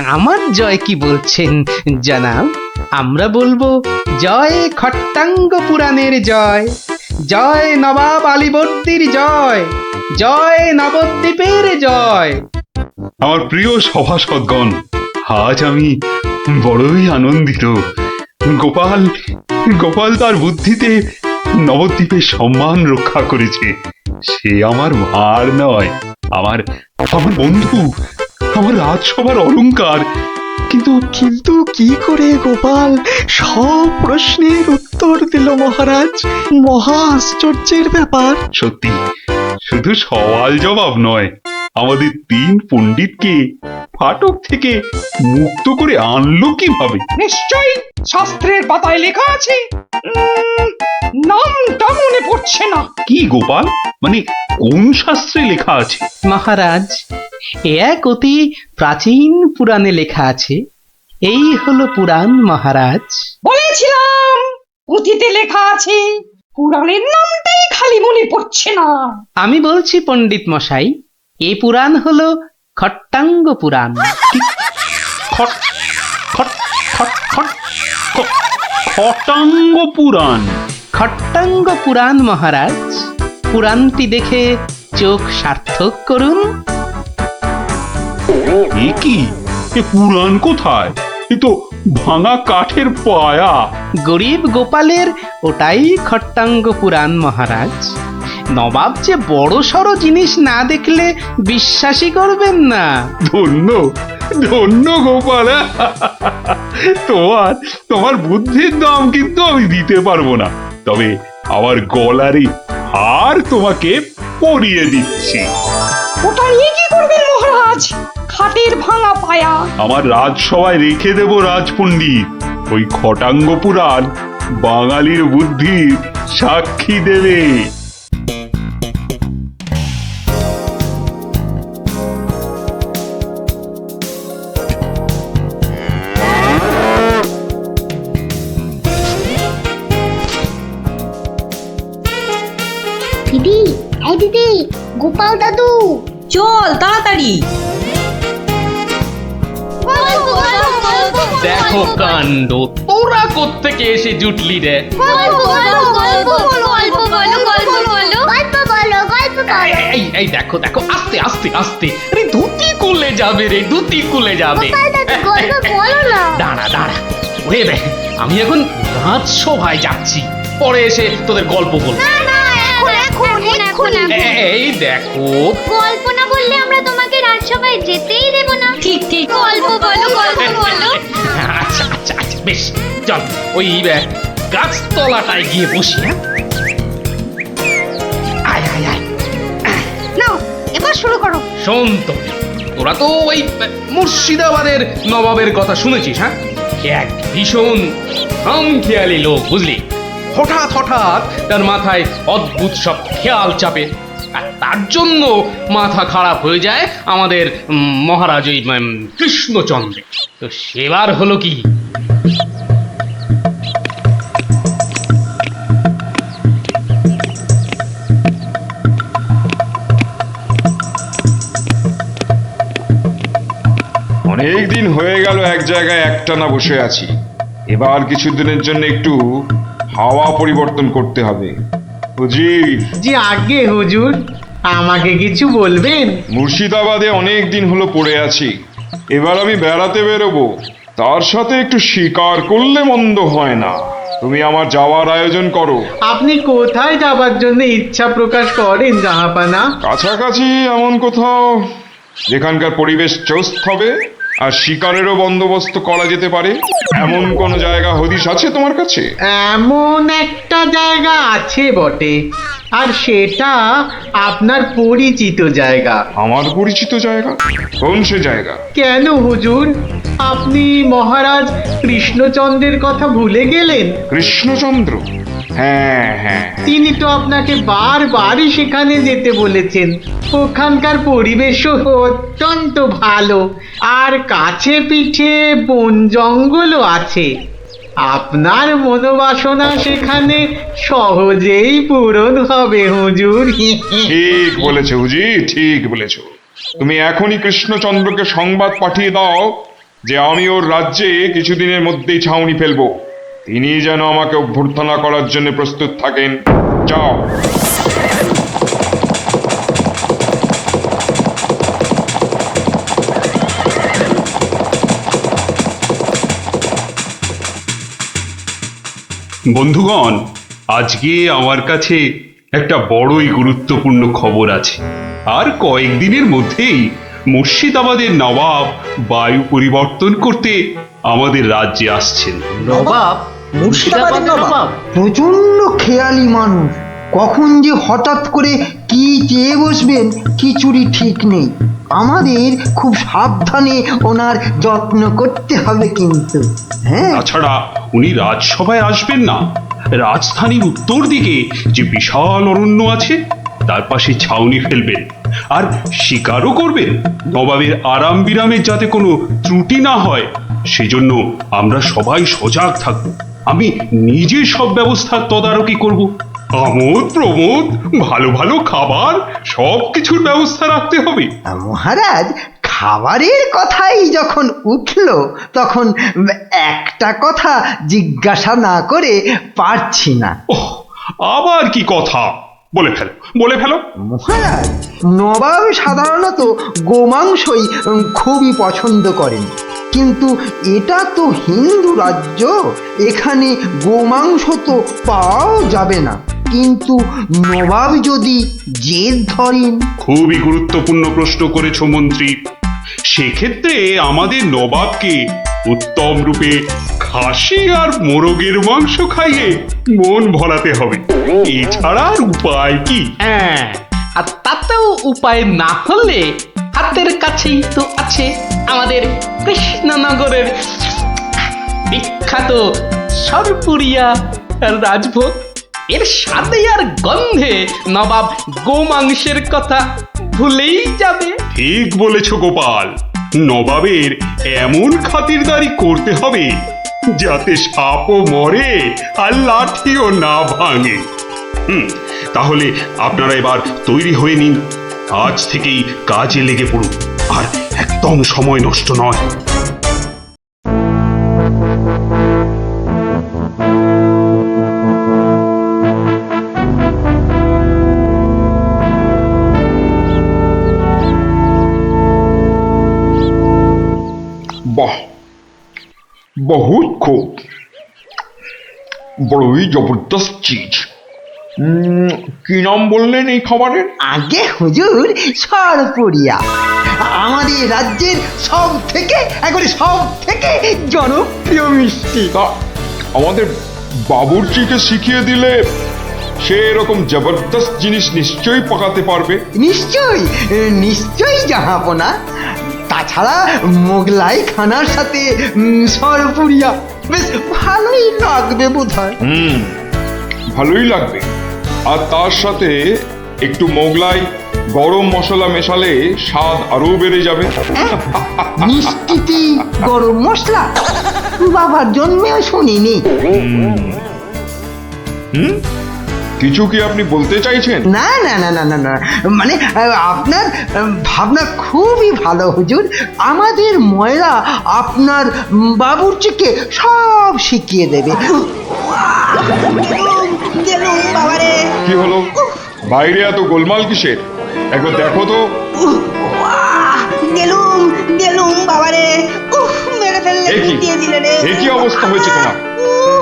আমার জয় কি বলছেন জানাব? আমরা বলবো জয় খট্টাঙ্গ পুরাণের জয়, জয় নবাব আলীবর্দীর জয়, জয় নবদ্বীপের জয়। আমার প্রিয় সভাসদগণ, আজ আমি বড়ই আনন্দিত। গোপাল গোপাল তার বুদ্ধিতে নবদ্বীপের সম্মান রক্ষা করেছে। সে আমার ভার নয়, আমার আমার বন্ধু, আমার রাজসভার অলংকার। কিন্তু কিন্তু কি করে গোপাল সব প্রশ্নের উত্তর দিল মহারাজ? মহা আশ্চর্যের ব্যাপার। সত্যি, শুধু সওয়াল জবাব নয়, আমাদের 3 পণ্ডিতকে ফাটক থেকে মুক্ত করে আনলো কিভাবে? নিশ্চয়ই শাস্ত্রের পাতায় লেখা আছে, নামটা মনে পড়ছে না। কি গোপাল, মানে কোন শাস্ত্রে লেখা আছে? মহারাজ, এ এক অতি প্রাচীন পুরাণে লেখা আছে। এই হলো পুরাণ মহারাজ। বলেছিলাম পুঁথিতে লেখা আছে, পুরাণের নামটাই খালি মনে পড়ছে না। আমি বলছি পণ্ডিত মশাই, এই পুরাণ হলো খট্টাঙ্গ পুরাণ। খট খট খট খট খ- খটাঙ্গ পুরাণ। খট্টাঙ্গ পুরাণ মহারাজ, পুরাণটি দেখে চোখ সার্থক করুন। এ কি, এ পুরাণ কোথায়? এ তো ভাঙা কাঠের পায়া। গরিব গোপালের ওটাই খট্টাঙ্গ পুরাণ মহারাজ। নবাব যে বড় সড় জিনিস না দেখলে বিশ্বাসই করবেন না। ধন্য ধন্য গোপাল। তোমার তোমার বুদ্ধির দাম কিন্তু আমি দিতে পারবো না, তবে আমার গলারই হার তোমাকে পরিয়ে দিচ্ছি। ওটা নিয়ে কি করবেন মহারাজ? খাটের ভাঙা পায়া। আমার রাজসভায় রেখে দেব রাজপণ্ডিত। ওই খটাঙ্গ পুরাণ বাঙালির বুদ্ধির সাক্ষী দেবে। দিদি, এই দিদি, গোপাল দাদু, চল তাড়াতাড়ি। দেখো কাণ্ড, তোরা কোত্থেকে এসে জুটলি রে? এই এই দেখো দেখো, আস্তে আস্তে আস্তে, আরে ধুতি খুলে যাবে রে, ধুতি খুলে যাবে। দাঁড়া দাঁড়া, ওরে রে, আমি এখন রাজসভায় যাচ্ছি, পরে এসে তোদের গল্প বলবো। এই দেখো, গল্প না বললে আমরা তোমাকে রাজসভায় যেতেই দেব না। ঠিক ঠিক। গল্প বলো, গল্প বলো। আচ্ছা আচ্ছা আচ্ছা, বেশ, চল ওই গাছতলাটায় গিয়ে বসি। হ্যাঁ, আয় আয় আয়। নাও এবার শুরু করো। শোন তো, তোরা তো ওই মুর্শিদাবাদের নবাবের কথা শুনেছিস? হ্যাঁ, এক ভীষণ খামখেয়ালি লোক, বুঝলি। হঠাৎ হঠাৎ তার মাথায় অদ্ভুত সব খেয়াল চাপে, আর তার জন্য মাথা খারাপ হয়ে যায় আমাদের মহারাজ ওই কৃষ্ণচন্দ্র। তো সেবার হলো কি, অনেক দিন হয়ে গেল এক জায়গায় একটানা বসে আছি। এবার কিছুদিনের জন্য একটু হাওয়া পরিবর্তন করতে হবে। হুজির, যে আগে হুজুর, আমাকে কিছু বলবেন? মুর্শিদাবাদে অনেক দিন হলো পড়ে আছি, এবার আমি বেড়াতে বেরোবো, তার সাথে একটু শিকার করলে মন্দ হয় না। তুমি আমার যাওয়ার আয়োজন করো। আপনি কোথায় যাবার জন্য ইচ্ছা প্রকাশ করেন জাহাপানা? কাছাকাছি এমন কোথাও যেখানকার পরিবেশ চৌস্ত হবে আর শিকারেরও বন্দোবস্ত করা যেতে পারে এমন কোন জায়গা হদিশ আছে তোমার কাছে? এমন একটা জায়গা আছে বটে, আর সেটা আপনার পরিচিত জায়গা। আমার পরিচিত জায়গা? কোন সে জায়গা? কেন হুজুর, আপনি মহারাজ কৃষ্ণচন্দ্রের কথা ভুলে গেলেন? কৃষ্ণচন্দ্র? হ্যাঁ হ্যাঁ, তিনি তো আপনাকে বারবারই সেখানে যেতে বলেছেন। ওখানকার পরিবেশও অত্যন্ত ভালো, আর কাছে পিঠে বন জঙ্গলও আছে। আপনার মনোবাসনা সেখানে সহজেই পূরণ হবে হুজুর। ঠিক বলেছো হুজি, ঠিক বলেছো। তুমি এখনই কৃষ্ণচন্দ্রকে সংবাদ পাঠিয়ে দাও যে আমি ওর রাজ্যে কিছুদিনের মধ্যেই ছাউনি ফেলবো। তিনি যেন আমাকে অভ্যর্থনা করার জন্য প্রস্তুত থাকেন। যাও। বন্ধুগণ, আজকে আমার কাছে একটা বড়ই গুরুত্বপূর্ণ খবর আছে। আর কয়েকদিনের মধ্যেই মুর্শিদাবাদের নবাব বায়ু পরিবর্তন করতে আমাদের রাজ্যে আসছেন। নবাব? মুর্শিদাবাদের নবাব? প্রচন্ড খেয়ালি মানুষ, কখন যে হঠাৎ করে কি চেয়ে বসবেন কিছুরই ঠিক নেই। আমাদের খুব সাবধানে ওনার যত্ন করতে হবে কিন্তু। হ্যাঁ, তাছাড়া উনি রাজসভায় আসবেন না, রাজধানীর উত্তর দিকে যে বিশাল অরণ্য আছে তার পাশে ছাউনি ফেলবেন, আর শিকারও করবেন। নবাবের আরাম বিরামের যাতে কোনো ত্রুটি না হয় সেজন্য আমরা সবাই সজাগ থাকব। আমি নিজে সব ব্যবস্থার তদারকি করব। আমোদ প্রমোদ, ভালো ভালো খাবার, সব কিছুর ব্যবস্থা রাখতে হবে। মহারাজ, খাবারের কথাই যখন উঠলো তখন একটা কথা জিজ্ঞাসা না করে পারছি না। ওহ, আবার কি কথা? বলে ফেলো, বলে ফেলো। মহারাজ, নবাব সাধারণত গোমাংসই খুবই পছন্দ করেন, কিন্তু এটা তো হিন্দু রাজ্য, এখানে গোমাংস তো পাওয়াও যাবে না। কিন্তু নবাব যদি জেদ ধরেন। খুবই গুরুত্বপূর্ণ প্রশ্ন করেছো মন্ত্রী। সেক্ষেত্রে আমাদের নবাবকে উত্তম রূপে খাসি আর মোরগের মাংস খাইয়ে মন ভরাতে হবে। এছাড়া আর উপায় কি? হ্যাঁ, আর তাতেও উপায় না হলে হাতের কাছেই তো আছে আমাদের কৃষ্ণনগরের বিখ্যাত সরপুরিয়া রাজভোগ। এর স্বাদে আর গন্ধে নবাব গোমাংসের কথা ভুলেই যাবে। ঠিক বলেছো গোপাল, নবাবের এমন খাতিরদারি করতে হবে যাতে সাপও মরে আর লাঠিও না ভাঙে। তাহলে আপনারা এবার তৈরি হয়ে নিন, আজ থেকেই কাজে লেগে পড়ুন, আর একদম সময় নষ্ট নয়। বাহ, বহুত খুব, বড়ই জবরদস্ত চিজ। কি নাম বললেন এই খাবারের? আগে হুজুর, সরপুরিয়া আমাদের রাজ্যের সব থেকে জনপ্রিয় মিষ্টি। তা আমাদের বাবুর্চিকে শিখিয়ে দিলে সে এরকম জবরদস্ত জিনিস নিশ্চয়ই পাকাতে পারবে। নিশ্চয়ই জাহাপনা। তাছাড়া মোগলাই খানার সাথে সরপুরিয়া বেশ ভালোই লাগবে বোধহয়। ভালোই লাগবে, আর তার সাথে একটু মোগলাই গরম মশলা মেশালে স্বাদ আরো বেড়ে যাবে। মিষ্টিতে গরম মশলা? বাবার জন্মেও শুনিনি। কিছু কি আপনি বলতে চাইছেন? না না না না না না, মানে আপনার ভাবনা খুবই ভালো হুজুর। আমাদের ময়রা আপনার বাবুর্চিকে সব শিখিয়ে দেবে। কি হলো, বাইরে এত গোলমাল কিসের? একবার দেখো তো। গেলুম বাবারে, মেরে ফেললে, এ কি অবস্থা হয়েছে তোমার?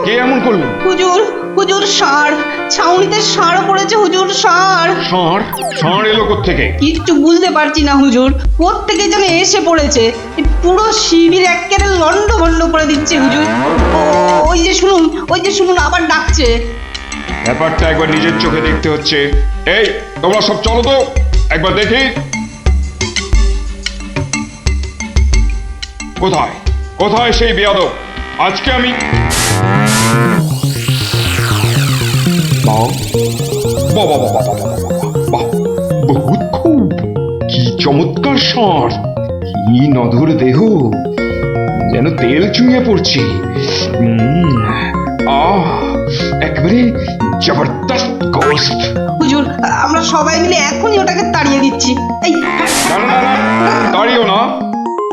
কে এমন করলো? হুজুর হুজুর ষাঁড়, ছাউনিতে ষাঁড় পড়েছে হুজুর, ষাঁড়। ষাঁড়? ষাঁড় এলো কোত্থেকে? কিচ্ছু বুঝতে পারছি না হুজুর, কোত্থেকে যেন এসে পড়েছে, এই পুরো শিবির একেবারে লন্ডভন্ড করে দিচ্ছে হুজুর। ওই যে শুনুন আবার ডাকছে। ব্যাপারটা একবার নিজের চোখে দেখতে হচ্ছে। এই তোমরা সব চলো তো, একবার দেখি। কোথায় কোথায় সেই বেয়াদব? আজকে আমি বাহ, বাহ, বাহ, বাহ, বাহ, বাহ, বাহ, বাহ, বহুত খুব, কি চমৎকার ষাঁড়, কি নধর দেহ, যেন তেল চুইয়ে পড়ছে। একেবারে জবরদস্ত গোস্ত। হুজুর আমরা সবাই মিলে এখনই ওটাকে তাড়িয়ে দিচ্ছি। এই না না না, দাঁড়িও না,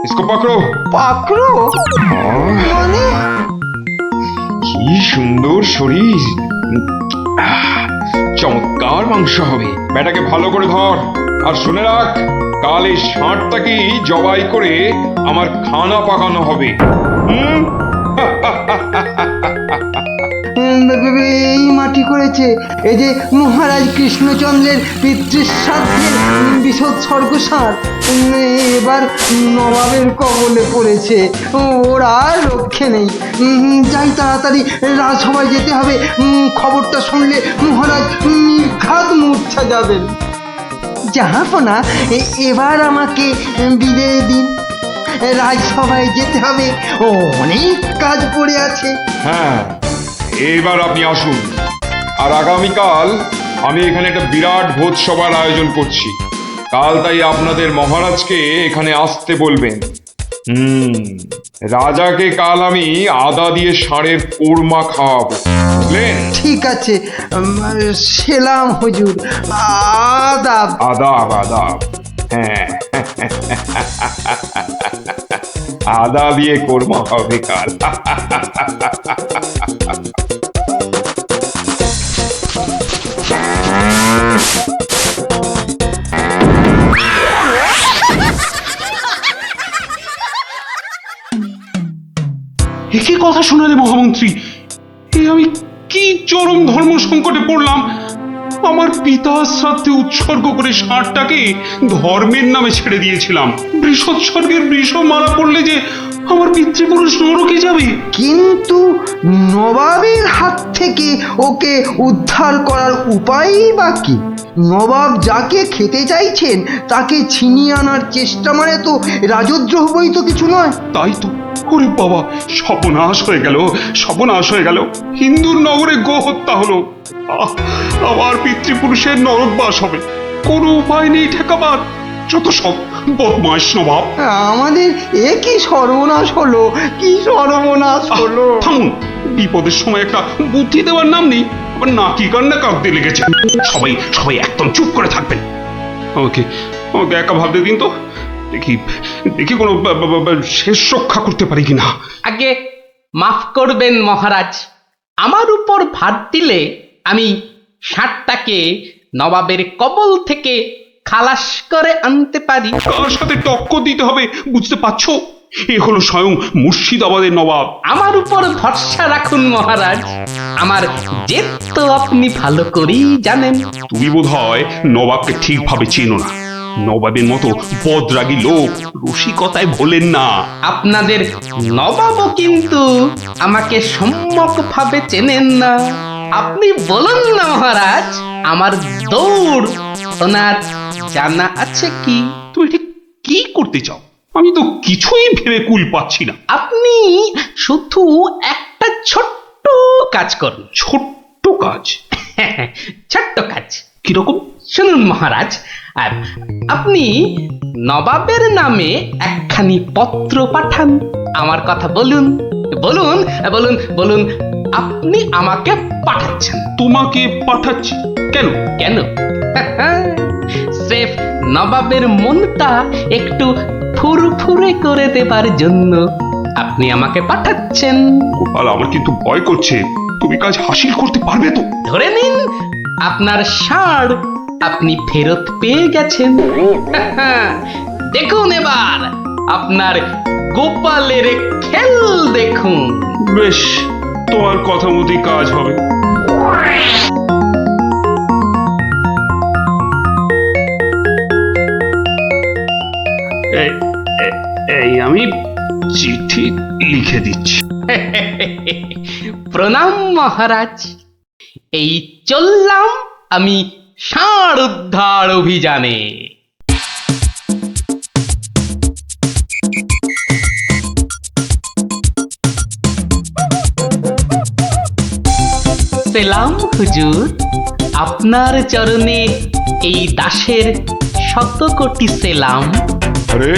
ইসকো পাকড়ো। পাকড়ো মানে? কি সুন্দর শরীর, চমৎকার মাংস হবে। বেটাকে ভালো করে ধর, আর শুনে রাখ, কাল এই ষাঁড়টাকেই জবাই করে আমার খানা পাকানো হবে। এই মাটি করেছে, এই যে মহারাজ কৃষ্ণচন্দ্রের পিতৃশ্রাদ্ধের বিসৎসর্গ সার এবার নবাবের কবলে পড়েছে, ওর আর রক্ষে নেই। যাই তাড়াতাড়ি রাজসভায় যেতে হবে, খবরটা শুনলে মহারাজ নির্ঘাত মূর্ছা যাবেন। জাহাপনা, এবার আমাকে বিদায় দিন, রাজসভায় যেতে হবে, অনেক কাজ পড়ে আছে। হ্যাঁ, এবার আপনি আসুন, আর আগামীকাল আমি এখানে একটা বিরাট ভোজ সভার আয়োজন করছি। কাল তাই আপনাদের মহারাজকে এখানে আসতে বলবেন। রাজাকে কাল আমি আদা দিয়ে ষাঁড়ের কোরমা খাওয়াবো, বুঝলেন? ঠিক আছে, সেলাম হুজুর, আদাব। আদাব আদাব, হ্যাঁ। আদা দিয়ে কোরমা হবে কাল। একই কথা শোনালে মহামন্ত্রী, এ আমি কি চরম ধর্ম সংকটে পড়লাম। আমার পিতা শ্রাদ্ধে উৎসর্গ করে ষাঁড়টাকে ধর্মের নামে ছেড়ে দিয়েছিলাম। বৃষৎসর্গের বৃষ মারা পড়লে যে আমার পিতৃপুরুষ নরকে যাবে। কিন্তু নবাবের হাত থেকে ওকে উদ্ধার করার উপায়ই বা কি? নবাব যাকে খেতে চাইছেন তাকে ছিনিয়ে আনার চেষ্টা মানে তো রাজদ্রোহ বই তো কিছু নয়। তাই তো, ওরে বাবা, সর্বনাশ হয়ে গেল, সর্বনাশ হয়ে গেল। হিন্দুর নগরে গো হত্যা হলো, আমার পিতৃপুরুষের নরকবাস হবে। কোনো উপায় নেই ঠেকাবার। যত সব বদমাইশ নবাব। আমাদের এ কি সর্বনাশ হলো, কি সর্বনাশ হলো! থামুন, বিপদের সময় একটা বুদ্ধি দেওয়ার নাম নেই, আবার নাকি কান্না কাঁদতে লেগেছে। সবাই সবাই একদম চুপ করে থাকবেন। আমাকে আমাকে একা ভাবতে দিন তো, দেখি দেখি কোনো শেষ রক্ষা করতে পারি কিনা। আগে মাফ করবেন মহারাজ, আমার উপর ভার দিলে আমি ষাঁড়টাকে নবাবের কবল থেকে খালাস করে আনতে পারি। কার সাথে টক্কর দিতে হবে বুঝতে পারছো? এ হলো স্বয়ং মুর্শিদাবাদের নবাব। আমার উপর ভরসা রাখুন মহারাজ, আমার জেদ তো আপনি ভালো করেই জানেন। তুমি বোধহয় নবাবকে ঠিকভাবে চেনো না। নবাবের মতো বদরাগী লোক রসিকতায় ভোলেন না। আপনাদের নবাবও কিন্তু আমাকে সম্যকভাবে চেনেন না। আপনি বলুন না মহারাজ, আমার দৌড় ওনার জানা আছে কি? তুমি ঠিক কি করতে চাও? আমি তো কিছুই ভেবে কুল পাচ্ছি না। আপনি শুধু একটা ছোট্ট কাজ করুন। ছোট্ট কাজ? ছোট্ট কাজ কিরকম? শুনুন মহারাজ, আর আপনি নবাবের নামে একখানি পত্র পাঠান। আমার কথা বলুন, বলুন বলুন বলুন, আপনি আমাকে পাঠাচ্ছেন। তোমাকে পাঠাচ্ছি? কেন কেন? স্রেফ নবাবের মনটা একটু ফুরফুরে করে দেবার জন্য আপনি আমাকে পাঠাচ্ছেন। গোপাল, আমার কিন্তু ভয় করছে। তুমি কাজ হাসিল করতে পারবে তো? ধরে নিন আপনার ষাঁড় আপনি ফেরত পেয়ে গেছেন। দেখুন এবার আপনার গোপালের খেল দেখুন। বেশ তোমার কথা মতোই কাজ হবে। এই আমি চিঠি লিখে দিচ্ছি। প্রণাম মহারাজ, এই চললাম আমি ষাঁড় উদ্ধার অভিযানে। সেলাম হুজুর, আপনার চরণে এই দাসের শত কোটি সেলাম। আরে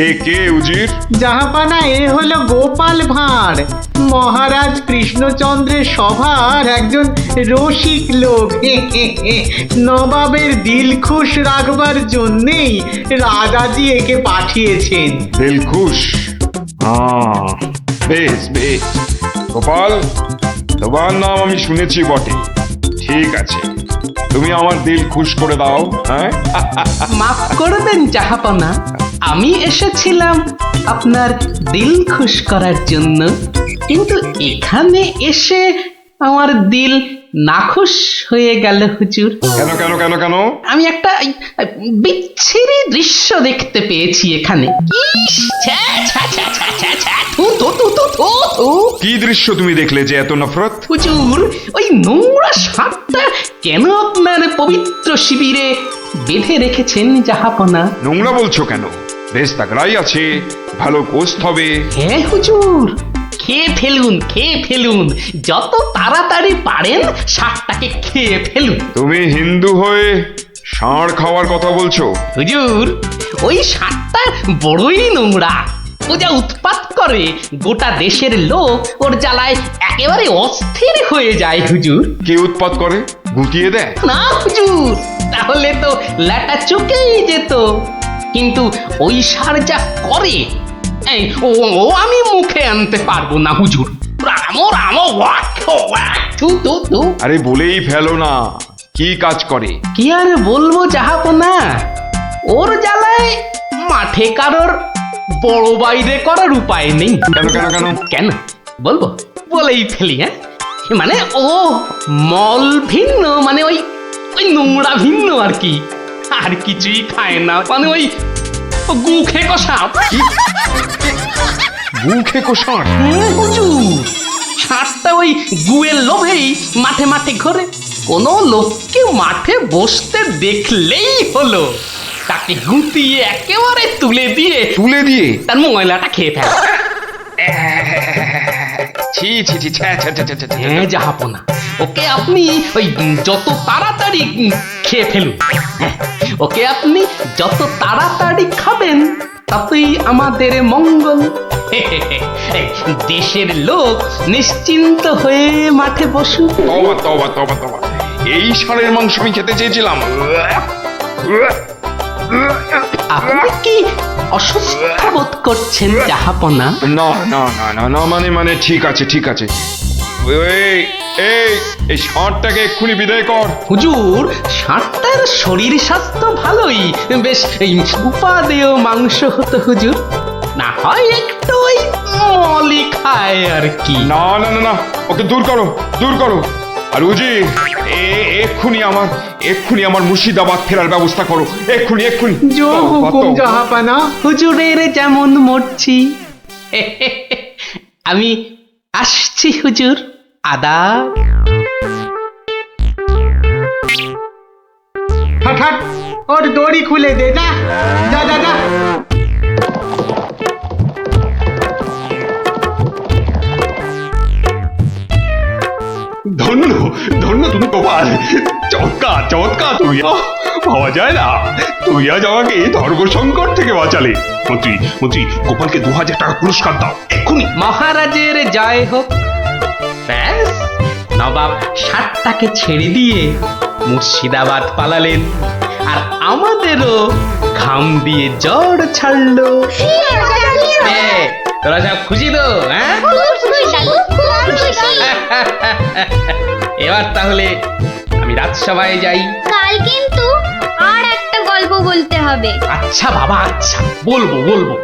এ কে উজির? জাহাপানা, এ হলো গোপাল ভাঁড়, মহারাজ কৃষ্ণচন্দ্রের সভার একজন রসিক লোক। নবাবের দিল খুশ রাখবার জন্যেই রাজাজি একে পাঠিয়েছেন। দিলখুশ? বেশ বেশ। গোপাল, তোমার নাম আমি শুনেছি বটে। ঠিক আছে, তুমি আমার দিল খুশ করে দাও। হ্যাঁ, মাফ করবেন জাহাপনা, আমি এসেছিলাম আপনার দিল খুশ করার জন্য, কিন্তু এখানে এসে আমার দিল নাখুশ হয়ে গেল হুজুর। কেন কেন কেন কেন? আমি একটা বিচ্ছিরি দৃশ্য দেখতে পেয়েছি এখানে। ইস, ছ্যা, ছ্যা, ছ্যা, ছ্যা, ছ্যা, ছ্যা, থু, থু, থু, থু, থু, থু। কি দৃশ্য তুমি দেখলে যে এত নফরত? হুজুর, ওই নোংরা সাপটা কেন আপনার পবিত্র শিবিরে বেঁধে রেখেছেন জাহাপনা? নোংরা বলছো কেন? বেশ তাগড়াই আছে, ভালো গোস্ত হবে। হ্যাঁ হুজুর, খেয়ে ফেলুন, খেয়ে ফেলুন, যত তাড়াতাড়ি পারেন সাপটাকে খেয়ে ফেলুন। তুমি হিন্দু হয়ে ষাঁড় খাওয়ার কথা বলছো? হুজুর, ওই সাপটা বড়ই নোংরা। ও যা উৎপাত করে, গোটা দেশের লোক ওর জ্বালায় একেবারে অস্থির হয়ে যায় হুজুর। কে উৎপাত করে? গুটিয়ে দেয়? না হুজুর, তাহলে তো ল্যাটা চুকেই যেত। কিন্তু ওই সার যা করে, এই ও আমি মুখে আনতে পারবো না হুজুর। রামো রামো ওয়াক ওয়াক, থু থু থু। আরে বলেই ফেলো না, কি কাজ করে? কি আর বলবো জাহাপনা, ওর জ্বালায় মাঠে কারোর বড় বাইরে করার উপায় নেই। কেন কেন কেন? কেন বলবো? বলেই ফেলি। হ্যাঁ, মানে ও মল ভিন্ন, মানে ওই ওই নোংরা ভিন্ন আর কি, আর কিছুই খায় না। মানে ওই গু খেকো সাপ। গু খেকো ষাঁড়? হুজুর, ষাঁড়টা ওই গুয়ের লোভেই মাঠে মাঠে ঘোরে। কোনো লোককে মাঠে বসতে দেখলেই হলো তাকে গুটিয়ে একেবারে তুলে দিয়ে তার ময়লাটা খেয়ে ফেলে। ছি ছি ছি, ছ্যা, ছ্যা, ছ্যা, ছ্যা, ছ্যা। হ্যাঁ জাহাপনা, ওকে আপনি ওই যত তাড়াতাড়ি খেয়ে ফেলুন। হ্যাঁ, ওকে আপনি যত তাড়াতাড়ি খাবেন ততই আমাদের মঙ্গল। এই দেশের লোক নিশ্চিন্ত হয়ে মাঠে বসুক। তবা তবা তবা তবা, এই ষাঁড়ের মাংস আমি খেতে চেয়েছিলাম। আপনি কি অসুস্থ বোধ করছেন জাহাপনা? না না না না না, মানে ঠিক আছে ঠিক আছে। এই এই এই ষাঁড়টাকে এক্ষুনি বিদায় কর। হুজুর, ষাঁড়টার শরীর স্বাস্থ্য ভালোই, বেশ এই উপাদেয় মাংস হতো হুজুর। না হয় একটু ওই মলি খায় আর কি। না না না না, ওকে দূর করো দূর করো। আর উজি, এক্ষুনি আমার মুর্শিদাবাদ ফেরার ব্যবস্থা করো, এক্ষুনি এক্ষুনি। জো হুকুম জাহাপানা। হুজুরের যেমন মরছি। আমি আসছি হুজুর, আদাব। হাট হাট, ওর দড়ি খুলে দে। যা যা যা যা। ধন্য ধন্য তুমি গোপাল, চমৎকার চমৎকার। তুমি পাওয়া যায় না, তুই আজ আমাকে ধর্ম সংকট থেকে বাঁচালে। মন্ত্রী মন্ত্রী, গোপালকে 2000 টাকা পুরস্কার দাও এক্ষুনি। মহারাজের জয় হোক। ব্যাস, নবাব ষাটটাকে ছেড়ে দিয়ে মুর্শিদাবাদ পালালেন, আর আমাদেরও ঘাম দিয়ে জ্বর ছাড়লো। তোরা সব খুশি তো? হ্যাঁ, এবার তাহলে আমি রাজসভায় যাই। কাল কিন্তু আর একটা গল্প বলতে হবে। আচ্ছা বাবা, আচ্ছা, বলবো বলবো।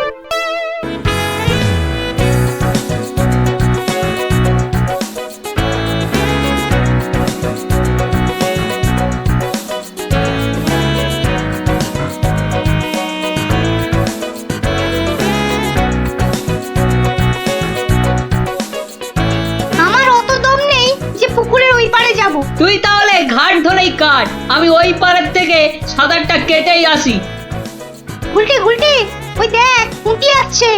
কাট, আমি ওই পাড়ের থেকে সাঁতারটা কেটেই আসি। গুলটে গুলটে, ওই দেখ পুঁটি আসছে।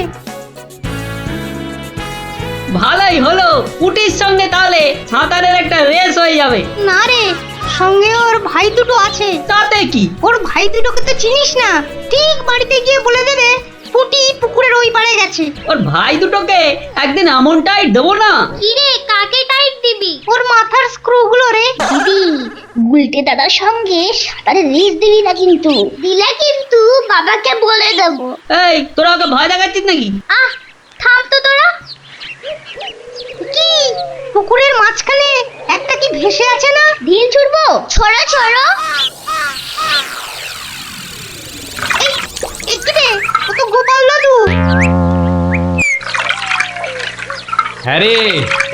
ভালোই হলো, পুটির সঙ্গে তাহলে সাঁতারের একটা রেস হয়ে যাবে। না রে, সঙ্গে ওর ভাই দুটো আছে। তাতে কি? ওর ভাই দুটোকে তো চিনিস না, ঠিক বাড়িতে গিয়ে বলে দেবে পুঁটি পুকুরের ওই পাড়ে গেছে। ওর ভাই দুটোকে একদিন এমন টাইট দেবো না। কি রে, কাকে টাইট দিবি? ওর মাথার স্ক্রু গুলো রে। দিদি, গুলটে দাদার সঙ্গে সাঁতারে রেস দিবি না কিন্তু। দিলে কিন্তু বাবাকে বলে দেবো। এই, তোরা ওকে ভয় দেখাচ্ছিস নাকি? আহ, থাম তো তোরা। কি পুকুরের মাঝখানে একটা কি ভেসে আছে না? ঢিল ছুড়বো? ছড়ো ছড়ো। একটু রে, ও তো গোপাল দাদু। হ্যাঁ রে,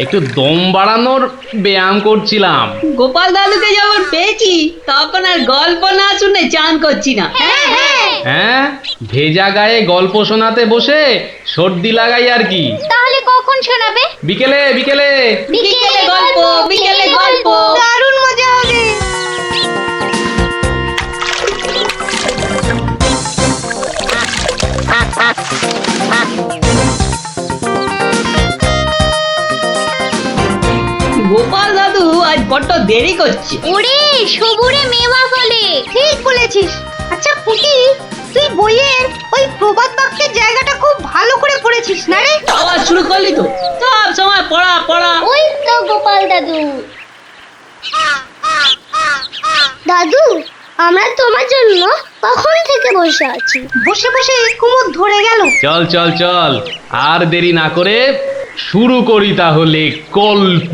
একটু দম বাড়ানোর ব্যায়াম করছিলাম। গোপাল দাদুকে যখন পেয়েছি তখন আর গল্প না শুনে চান করছি না। হ্যাঁ, ভেজা গায়ে গল্প শোনাতে বসে সর্দি লাগাই আর কি। তাহলে কখন শোনাবে? বিকেলে বিকেলে। বিকেলে গল্প, বিকেলে গল্প। দারুণ মজা হবে। গোপাল দাদু আজ বড্ড দেরি করছে। ওরে, সবুরে মেওয়া ফলে। ঠিক বলেছিস। আচ্ছা পুঁটি, তুই বইয়ের ওই প্রবাদ বাক্যের জায়গাটা খুব ভালো করে পড়েছিস না রে? আবার শুরু করলি তো, সব সময় পড়া পড়া। ওই তো গোপাল দাদু। দাদু, আমরা তোমার জন্য কখন থেকে বসে আছি। বসে বসে কুমোদ ধরে গেল। চল চল চল, আর দেরি না করে শুরু করি তাহলে গল্প।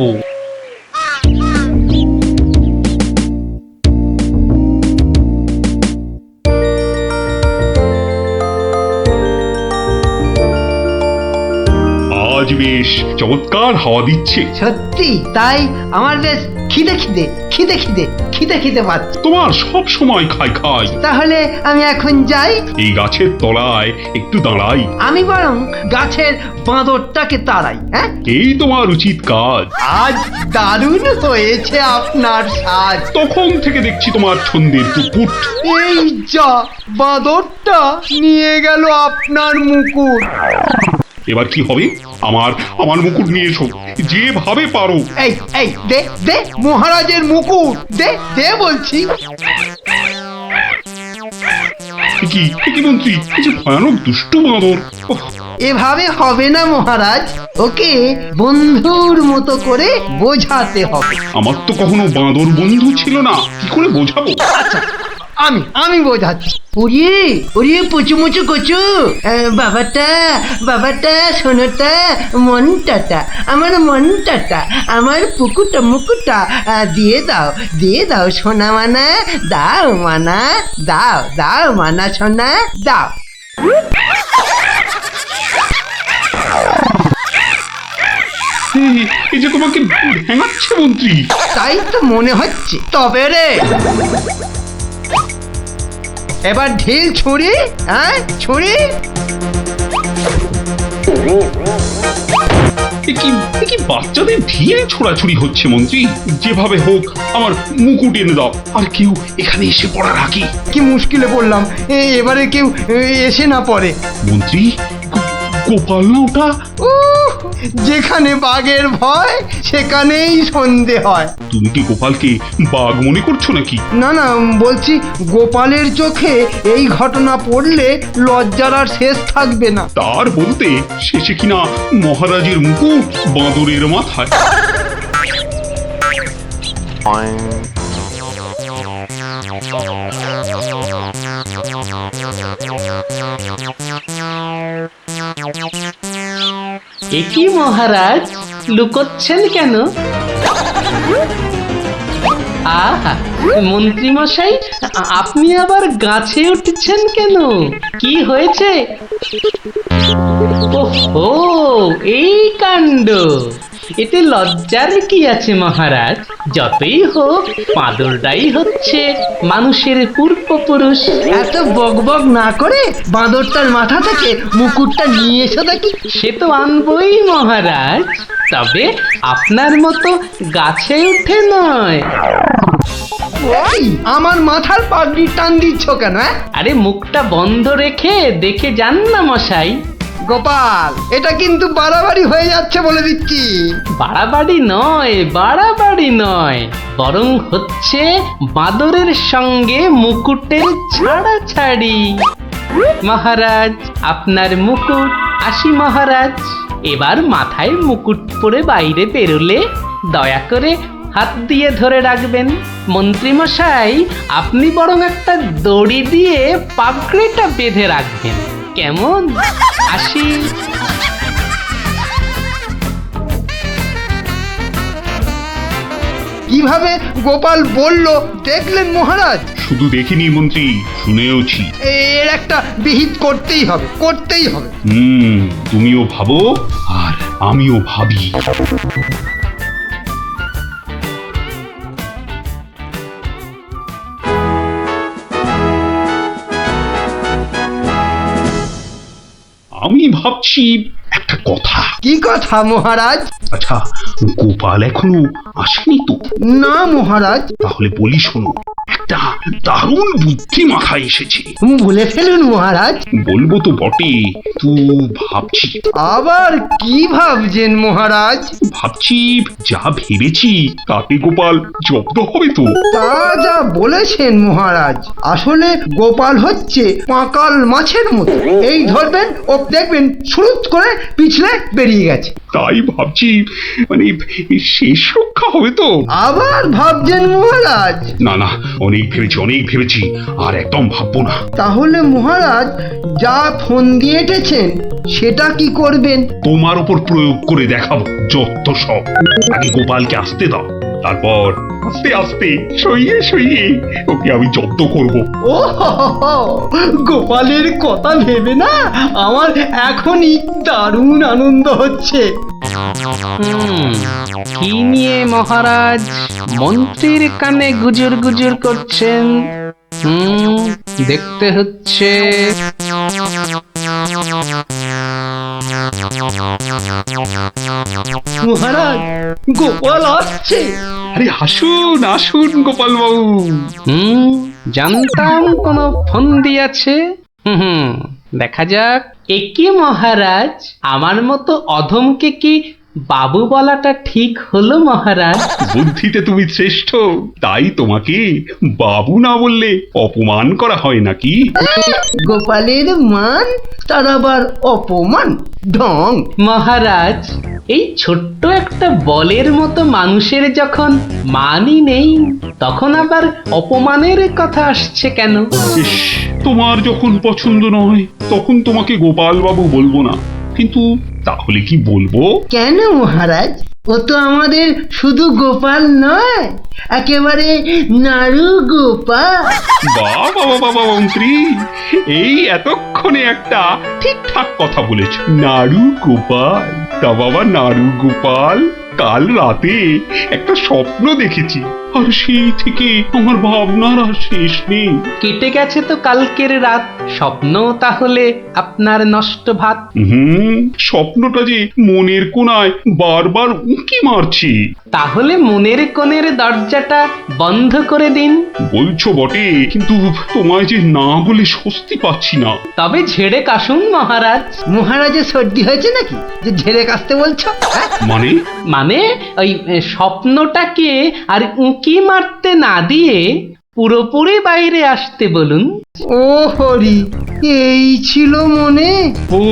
আজ বেশ চমৎকার হাওয়া দিচ্ছে। সত্যি তাই, আমার বেশ খিদে খিদে খিদে খিদে খিদে খিদে পাচ্ছে। তোমার সব সময় খাই খাই। তাহলে আমি এখন যাই। এই গাছের তলায় একটু দাঁড়াই। আমি বরং গাছের বাঁদরটাকে তাড়াই। হ্যাঁ, এই তোমার উচিত কাজ। আজ দারুণ হয়েছে আপনার সাজ। তখন থেকে দেখছি তোমার ছন্দের পুকুট। এই যা, বাঁদরটা নিয়ে গেল আপনার মুকুট। এবার কি হবে? আমার আমার মুকুট নিয়ে এসো, যেভাবে পারো। এই এই দে দে মহারাজের মুকুট, দে দে বলছি। কি কি মন্ত্রী, এই যে ভয়ানক দুষ্ট বাঁদর। ওহ, এভাবে হবে না মহারাজ, ওকে বন্ধুর মতো করে বোঝাতে হবে। আমার তো কখনো বাঁদর বন্ধু ছিল না, কি করে বোঝাবো? আচ্ছা, আমি বোঝাচ্ছি। ওরে ওরে পুচু মুচু কচু, বাবাটা বাবাটা, সোনাটা, মনটাটা, আমার মনটাটা, আমার পুকুটা মুকুটা দিয়ে দাও সোনা মানা, দাও মানা, দাও দাও মানা সোনা, দাও। এই যে তোমাকে ভেঙাচ্ছে মন্ত্রী। তাই তো মনে হচ্ছে। তবে রে, এবার ঢিল ছুরি, হ্যাঁ ছুরি। এ কি বাচ্চাদের ঢিল ছোড়াছুড়ি হচ্ছে মন্ত্রী? যেভাবে হোক আমার মুকুট এনে দাও। আর কেউ এখানে এসে পড়ার আগে। কি মুশকিলে পড়লাম, এবারে কেউ এসে না পড়ে। মন্ত্রী, গোপাল না ওটা? যেখানে বাঘের ভয় সেখানেই সন্ধে হয়। তুমি কি গোপালকে বাঘ মনে করছো নাকি? না না, বলছি গোপালের চোখে এই ঘটনা পড়লে লজ্জার আর শেষ থাকবে না। তার বলতে শেষে কিনা মহারাজের মুকুট বাঁদরের মাথায়। একই মহারাজ, লুকোচ্ছেন কেন? আহা, মন্ত্রী মশাই, আপনি আবার গাছে উঠছেন কেন? কি হয়েছে? ওহো, এই কাণ্ড। এতে লজ্জার কি আছে মহারাজ? যতই হোক বাঁদরটাই হচ্ছে মানুষের পূর্বপুরুষ। এত বকবক না করে বাঁদরটার মাথা থেকে মুকুটটা নিয়ে এসো দেখি। সে তো আনবই মহারাজ, তবে আপনার মতো গাছে উঠে নয়। এই, আমার মাথার পাগড়ি টান দিচ্ছ কেন? আরে মুখটা বন্ধ রেখে দেখে যান না মশাই। গোপাল, এটা কিন্তু বাড়াবাড়ি হয়ে যাচ্ছে বলে দিচ্ছি। বাড়াবাড়ি নয়, বাড়াবাড়ি নয়, বরং হচ্ছে বাদরের সঙ্গে মুকুটের ছাড়াছাড়ি। মহারাজ, আপনার মুকুট। আসি মহারাজ, এবার মাথায় মুকুট পরে বাইরে বেরোলে দয়া করে হাত দিয়ে ধরে রাখবেন। মন্ত্রী মশাই, আপনি বরং একটা দড়ি দিয়ে পাগড়িটা বেঁধে রাখবেন, কেমন? আসি। কিভাবে গোপাল বলল দেখলেন মহারাজ? শুধু দেখিনি মন্ত্রী, শুনেওছি। এর একটা বিহিত করতেই হবে, করতেই হবে। তুমিও ভাবো আর আমিও ভাবি। আমি ভাবছি একটা কথা। কি কথা মহারাজ? আচ্ছা, গোপাল এখনো আসেনি তো? না মহারাজ। তাহলে বলি শোনো, একটা দারুণ বুদ্ধি মাথায় এসেছে। বলে ফেলুন মহারাজ। বলবো তো বটে, তো ভাবছি। আবার কি ভাবছেন মহারাজ? ভাবছি যা ভেবেছি তাতে গোপাল জব্দ হবে তো? তা যা বলেছেন মহারাজ, আসলে গোপাল হচ্ছে পাঁকাল মাছের মতো। এই ধরবেন ও দেখবেন সুরুত করে পিছলে বেরিয়ে গেছে। তাই ভাবছি, মানে শেষ রক্ষা হবে তো? আবার ভাবছেন মহারাজ? না না, অনেক ভেবেছি আর একদম ভাববো না। তাহলে মহারাজ যা ফোন দিয়ে এঁটেছেন সেটা কি করবেন? তোমার উপর প্রয়োগ করে দেখাবো যত সব। আগে গোপালকে আসতে দাও, তারপর আস্তে আস্তে সইয়ে ওকে আমি জব্দ করব। ও গোপালের কথা ভেবে না আমার এখনই দারুণ আনন্দ হচ্ছে। কি নিয়ে মহারাজ মন্ত্রীর কানে গুজুর গুজুর করছেন? দেখতে হচ্ছে। মহারাজ, গোপাল আসছে। আরে আসুন আসুন গোপাল বাবু। জানতাম কোন ফোন দিয়েছে। দেখা যাক। একি মহারাজ, আমার মতো অধমকে কি বাবু বলাটা ঠিক হলো মহারাজ? বুদ্ধিতে তুমি শ্রেষ্ঠ, তাই তোমাকে বাবু না বললে অপমান করা হয় নাকি? গোপালের মান তার আবার অপমান, ঢং। মহারাজ, এই ছোট্ট একটা বলের মতো মানুষের যখন মানই নেই, তখন আবার অপমানের কথা আসছে কেন? ইস, তোমার যখন পছন্দ নয় তখন তোমাকে গোপাল বাবু বলবো না, কিন্তু তাহলে কি বলবো? কেন মহারাজ? ও তো আমাদের শুধু গোপাল নয়, একেবারে নাড়ু গোপাল। বাবা মন্ত্রী, এই এতক্ষণে একটা ঠিকঠাক কথা বলেছ। নাড়ু গোপাল? তা বাবা নাড়ু গোপাল, কাল রাতে একটা স্বপ্ন দেখেছি, আর সেই থেকে আমার ভাবনার আর শেষ নেই। কেটে গেছে তো কালকের রাত, স্বপ্ন তাহলে আপনার নষ্ট ভাত। স্বপ্নটা যে মনের কোণায় বারবার উঁকি মারছি। তাহলে মনের কোণের দরজাটা বন্ধ করে দিন। বলছো বটে, কিন্তু তোমায় যে না বলে স্বস্তি পাচ্ছি না। তবে ঝেড়ে কাশুন মহারাজ। মহারাজের সর্দি হয়েছে নাকি যে ঝেড়ে কাশতে বলছো? মানে ওই স্বপ্নটাকে আর উঁকি মারতে না দিয়ে পুরোপুরি বাইরে আসতে বলুন। ও হরি, এই ছিল মনে? ও,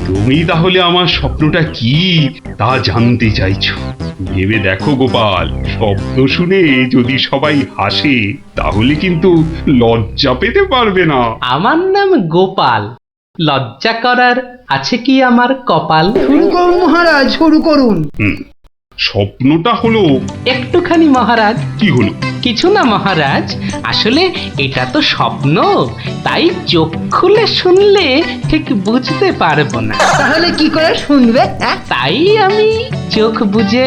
তুমি তাহলে আমার স্বপ্নটা কি তা জানতে চাইছো? ভেবে দেখো গোপাল, স্বপ্ন শুনে যদি সবাই হাসে তাহলে কিন্তু লজ্জা পেতে পারবে না। আমার নাম গোপাল, লজ্জা করার আছে কি আমার কপাল? শুরু করুন মহারাজ, শুরু করুন। স্বপ্নটা হলো একটুখানি মহারাজ। কি হলো? কিছু না মহারাজ, আসলে এটা তো স্বপ্ন, তাই চোখ খুলে শুনলে ঠিক বুঝতে পারবো না। তাহলে কি করে শুনবে? তাই আমি চোখ বুজে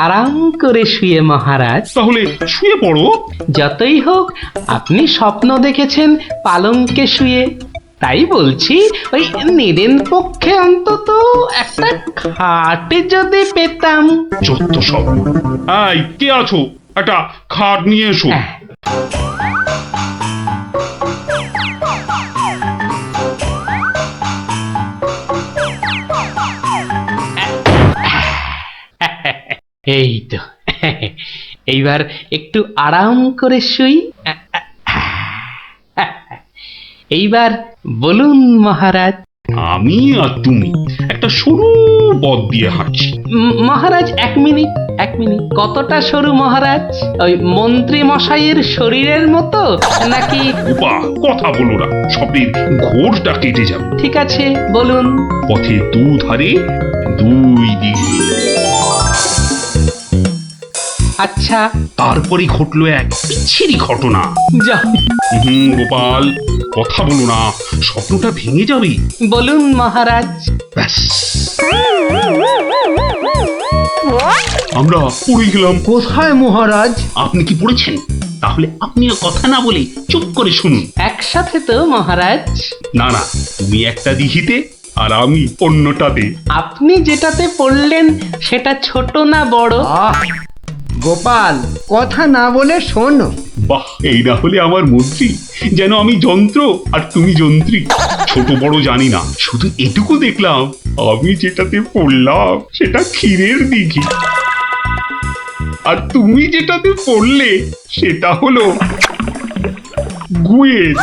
আরাম করে শুয়ে মহারাজ। তাহলে শুয়ে পড়ো। যতই হোক আপনি স্বপ্ন দেখেছেন পালঙ্কে শুয়ে, তাই বলছি ওই নিদেন পক্ষে অন্তত একটা খাটে যদি পেতাম। যত সব। কে আছো? একটা খাট নিয়ে এসো। এই তো, এইবার একটু আরাম করে শুই। এইবার বলুন মহারাজ। আমি আর তুমি একটা সরু পথ দিয়ে হাঁটছি। মহারাজ এক মিনিট, কতটা সরু মহারাজ? ওই মন্ত্রী মশাইয়ের শরীরের মতো নাকি? গোপা, কথা বলো না, স্বপ্নের ঘোরটা কেটে যাবে। ঠিক আছে, বলুন। পথের দুধারে দুই দিকে। আচ্ছা। তারপরে ঘটলো এক বিচ্ছিরি ঘটনা। যা। গোপাল, কথা বলো না, স্বপ্নটা ভেঙে যাবে। বলুন মহারাজ। ব্যাস, আমরা পড়ে গেলাম। কোথায় মহারাজ? আপনি কি পড়েছেন? তাহলে আপনিও কথা না বলে চুপ করে শুনুন। একসাথে তো মহারাজ? না না, তুমি একটা দিঘিতে আর আমি অন্যটাতে। আপনি যেটাতে পড়লেন সেটা ছোট না বড়? গোপাল, কথা না বলে শোনো। বাহ, এই না হলে আমার মন্ত্রী, যেন আমি যন্ত্র আর তুমি যন্ত্রী। ছোট বড় জানি না, শুধু এটুকু দেখলাম, আমি যেটাতে পড়লাম সেটা ক্ষীরের দিঘি, আর তুমি যেটাতে পড়লে সেটা হলো গুয়ের।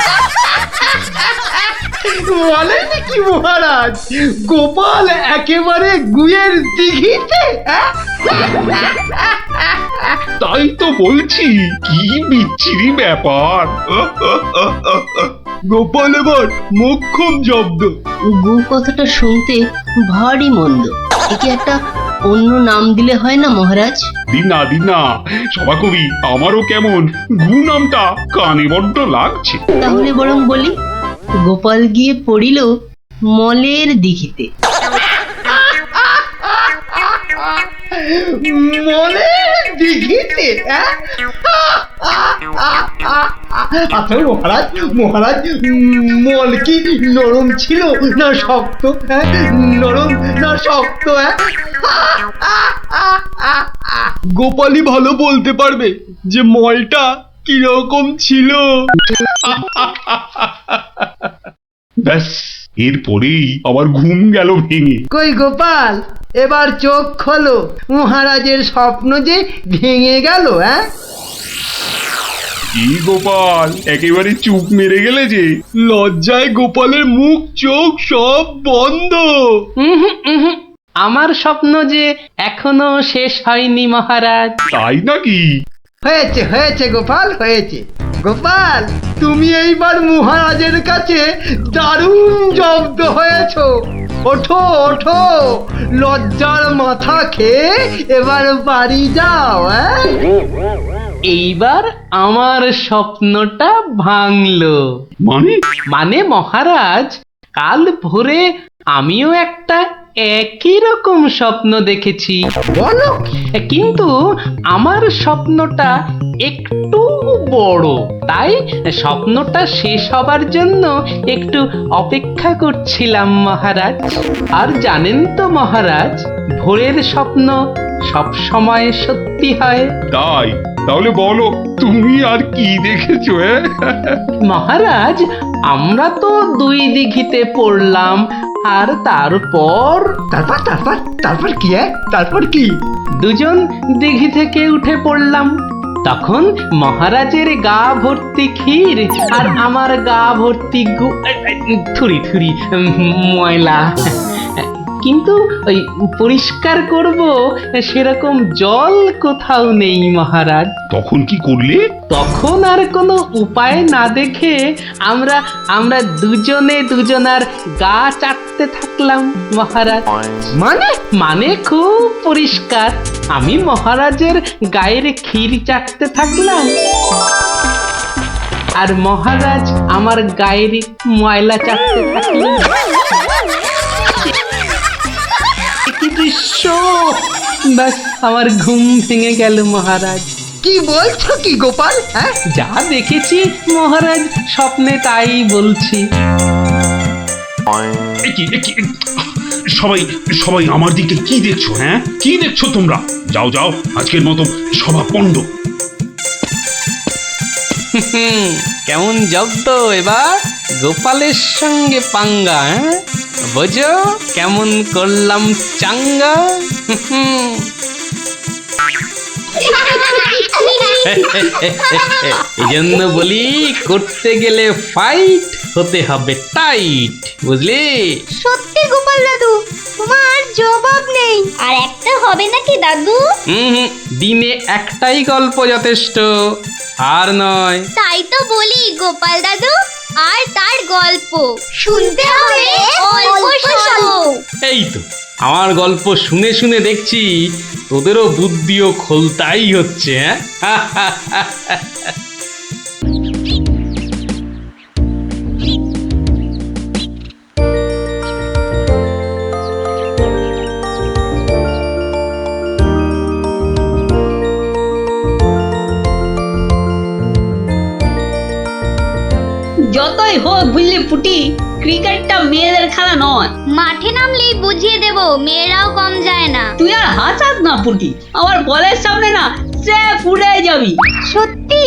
বলেন কি মহারাজ, গোপাল একেবারে গুয়ের দিঘিতে? তাই তো বলছি, কি বিচ্ছিরি ব্যাপার। গোপাল এবার মোক্ষম জব্দ। গু কথাটা শুনতে ভারী মন্দ। একে একটা অন্য নাম দিলে হয় না মহারাজ? দিন না সভাকবি, আমারও কেমন গু নামটা কানে বড্ড লাগছে। তাহলে বরং বলি, গোপাল গিয়ে পড়িল মলের দিঘিতে। মলের দিঘিতে? আচ্ছা মহারাজ, মল কি নরম ছিল না শক্ত? নরম না শক্ত? গোপালই ভালো বলতে পারবে যে মলটা কিরকম ছিল। ব্যাস, এরপরেই আবার ঘুম গেল ভেঙে। কই গোপাল, এবার চোখ খোলো, মহারাজের স্বপ্ন যে ভেঙে গেল। কি গোপাল, একেবারে চুপ মেরে গেলে যে? লজ্জায় গোপালের মুখ চোখ সব বন্ধ। আমার স্বপ্ন যে এখনো শেষ হয়নি মহারাজ। তাই নাকি? হয়েছে গোপাল, হয়েছে। গোপাল, তুমি এইবার মহারাজের কাছে দারুণ জব্দ হয়েছো। ওঠো, লজ্জার মাথা খেয়ে এবার বাড়ি যাও। এইবার আমার স্বপ্নটা ভাঙলো। মানে মহারাজ, কাল ভোরে আমিও একটা একই রকম স্বপ্ন দেখেছি। বলো? কিন্তু আমার স্বপ্নটা একটু বড়, তাই স্বপ্নটা শেষ হবার জন্য একটু অপেক্ষা করছিলাম মহারাজ। আর জানেন তো মহারাজ, ভোরের স্বপ্ন সব সময় সত্যি হয়। তাই? তাহলে বলো, তুমি আর কি দেখেছো? মহারাজ, আমরা তো দুই দিঘিতে পড়লাম, আর তারপর কি? দুজন দিঘি থেকে উঠে পড়লাম। তখন মহারাজের গা ভর্তি ক্ষীর আর আমার গা ভর্তি থুরি ময়লা। কিন্তু ওই পরিষ্কার করব সেরকম জল কোথাও নেই মহারাজ। তখন কি করলে? তখন আর কোনো উপায় না দেখে আমরা দুজনার গা চাটতে থাকলাম মহারাজ। মানে খুব পরিষ্কার। আমি মহারাজের গায়ের ক্ষীর চাটতে থাকলাম, আর মহারাজ আমার গায়ের ময়লা চাটতে থাকলেন। কি দৃশ্য! ব্যাস, আমার ঘুম ভেঙে গেল মহারাজ। কি বলছো কি গোপাল? যা দেখেছি মহারাজ, স্বপ্নে তাই বলছি। সবাই আমার দিকে কি দেখছো? কি দেখছো তোমরা? যাও, আজকের মতো সভা পণ্ড। কেমন জব্দ এবার গোপালের সঙ্গে পাঙ্গা, হ্যাঁ? বোঝো কেমন করলাম চাঙ্গা। এই জন্য বলি করতে গেলে ফাইট হতে হবে টাইট, বুঝলি? সত্যি গোপাল দাদু, তোমার জবাব নেই। আর একটা হবে নাকি দাদু? দিনে একটাই গল্প যথেষ্ট, আর নয়। তাই তো বলি গোপাল দাদু, আর তার গল্প শুনতে হবে অল্প স্বল্প। এই তো আমার গল্প শুনে শুনে দেখছি তোদেরও বুদ্ধিও খোলতাই হচ্ছে, হ্যাঁ? যতই হোক বুঝলি পুটি, ক্রিকেটটা মেয়েদের খেলা নয়। মাঠে নামলেই বুঝিয়ে দেব, মেয়েরাও কম যায় না। তুই আর হাসাস না পুটি, আমার বলের সামনে না সে উড়ে যাবি। সত্যি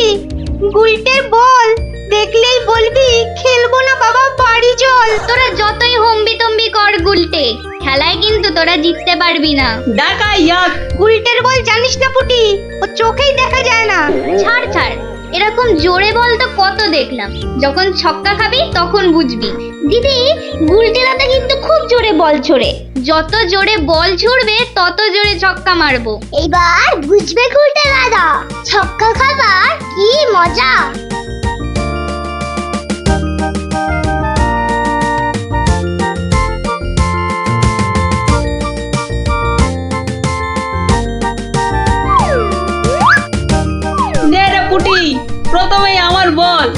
গুলটের বল দেখলেই বলবি খেলবো না বাবা, বাড়ি চল। তোরা যতই হম্বি তম্বি কর গুলটে, খেলায় কিন্তু তোরা জিততে পারবি না। ডাকা ইয়াক। গুলটের বল জানিস না পুটি, ও চোখেই দেখা যায় না। ছাড় ছাড়, এরকম জোরে বল তো কত দেখলাম, যখন ছক্কা খাবি তখন বুঝবি। দিদি, গুলটে দাদা কিন্তু খুব জোরে বল ছোড়ে, যত জোরে বল ছুড়বে তত জোরে ছক্কা মারবো। এবার বুঝবে গুলটে দাদা, ছক্কা খাবার কি মজা। নে রে পুটি, প্রথমেই আমার বল,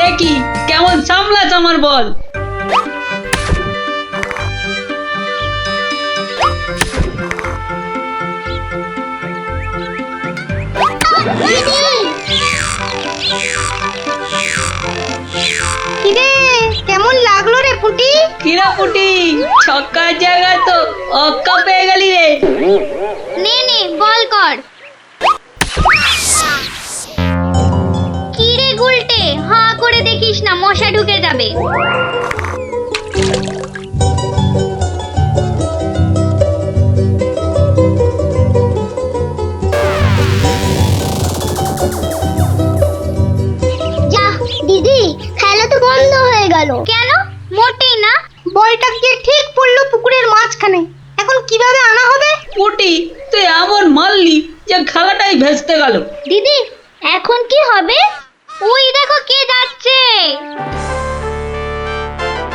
দেখি কেমন সামলাস আমার বল। কিরে কেমন লাগলো রে পুটি? কিরা পুটি, ছক্কার জায়গায় তো অক্কা পেয়ে গেলি রে। নে নে বল কর। কি রে গুলটে, হাঁ করে দেখিস না, মশা ঢুকে যাবে। যা দিদি, খেলা তো বন্ধ হয়ে গেল। কেন? মোটেই না। বলটা গিয়ে ঠিক পড়লো পুকুরের মাঝখানে, এখন কিভাবে আনা হবে? পুটি, তুই এমন মারলি যে খেলাটাই ভেস্তে গেল। দিদি, এখন কি হবে? ওই দেখো কে যাচ্ছে।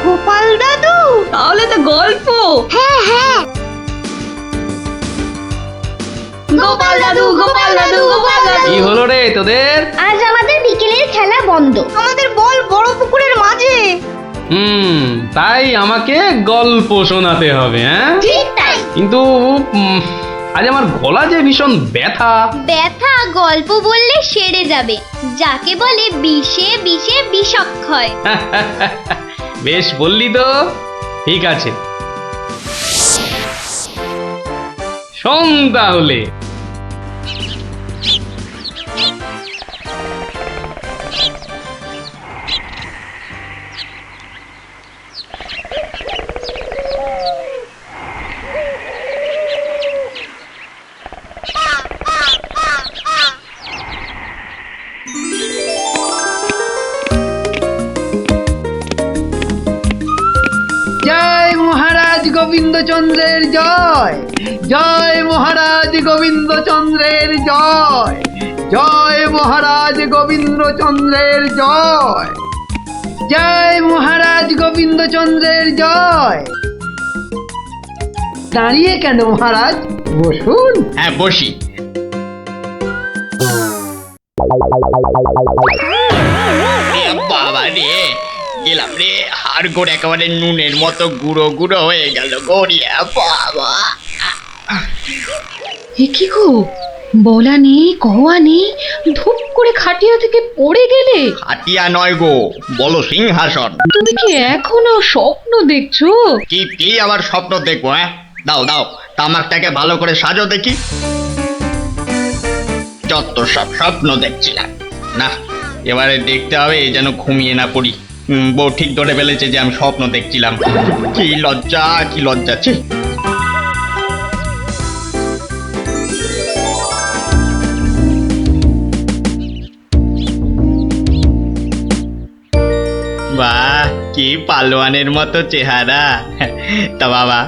গোপাল দাদু। তাহলে তো গল্প। হ্যাঁ হ্যাঁ, গোপাল দাদু, গোপাল দাদু, গোপাল দাদু। কি হলো রে তোদের? আজ আমাদের বিকেলের খেলা বন্ধ। আমাদের বল বড় পুকুরের মাঝে। তাই আমাকে গল্প শোনাতে হবে, হ্যাঁ? ঠিক তাই। কিন্তু আজ আমার গলা যে ভীষণ ব্যথা। ব্যথা গল্প বললে সেরে যাবে, যাকে বলে বিষে বিষে বিষক্ষয়। বেশ বললি তো, ঠিক আছে শোন তাহলে। জয় মহারাজ গোবিন্দচন্দ্রের জয়, জয় মহারাজ গোবিন্দচন্দ্রের জয়, জয় মহারাজ গোবিন্দচন্দ্রের জয়, জয় মহারাজ গোবিন্দচন্দ্রের জয়। দাঁড়িয়ে কেন মহারাজ, বসুন। হ্যাঁ বসি। বাবা রে, গেলাম রে, হাড় গোড় একেবারে নুনের মতো গুঁড়ো গুঁড়ো হয়ে গেল গড়িয়া। বাবা, কি গো, বলা নেই কওয়া নেই, ধূপ করে খাটিয়া থেকে পড়ে গেলে। হাতিয়া নয় গো, বলো সিংহাসন। তুমি কি এখনো স্বপ্ন দেখছো? কি কি আবার স্বপ্ন দেখবো? হ্যাঁ দাও দাও, তামাকটাকে ভালো করে সাজো দেখি। যত সব স্বপ্ন দেখছিলাম, না এবারে দেখতে হবে যেন ঘুমিয়ে না পড়ি। বউ ঠিক ধরে ফেলেছে যে আমি স্বপ্ন দেখছিলাম। কি লজ্জা, কি লজ্জা! ছি! বাহ, কি পালোয়ানের মতো চেহারা! তা বাবা,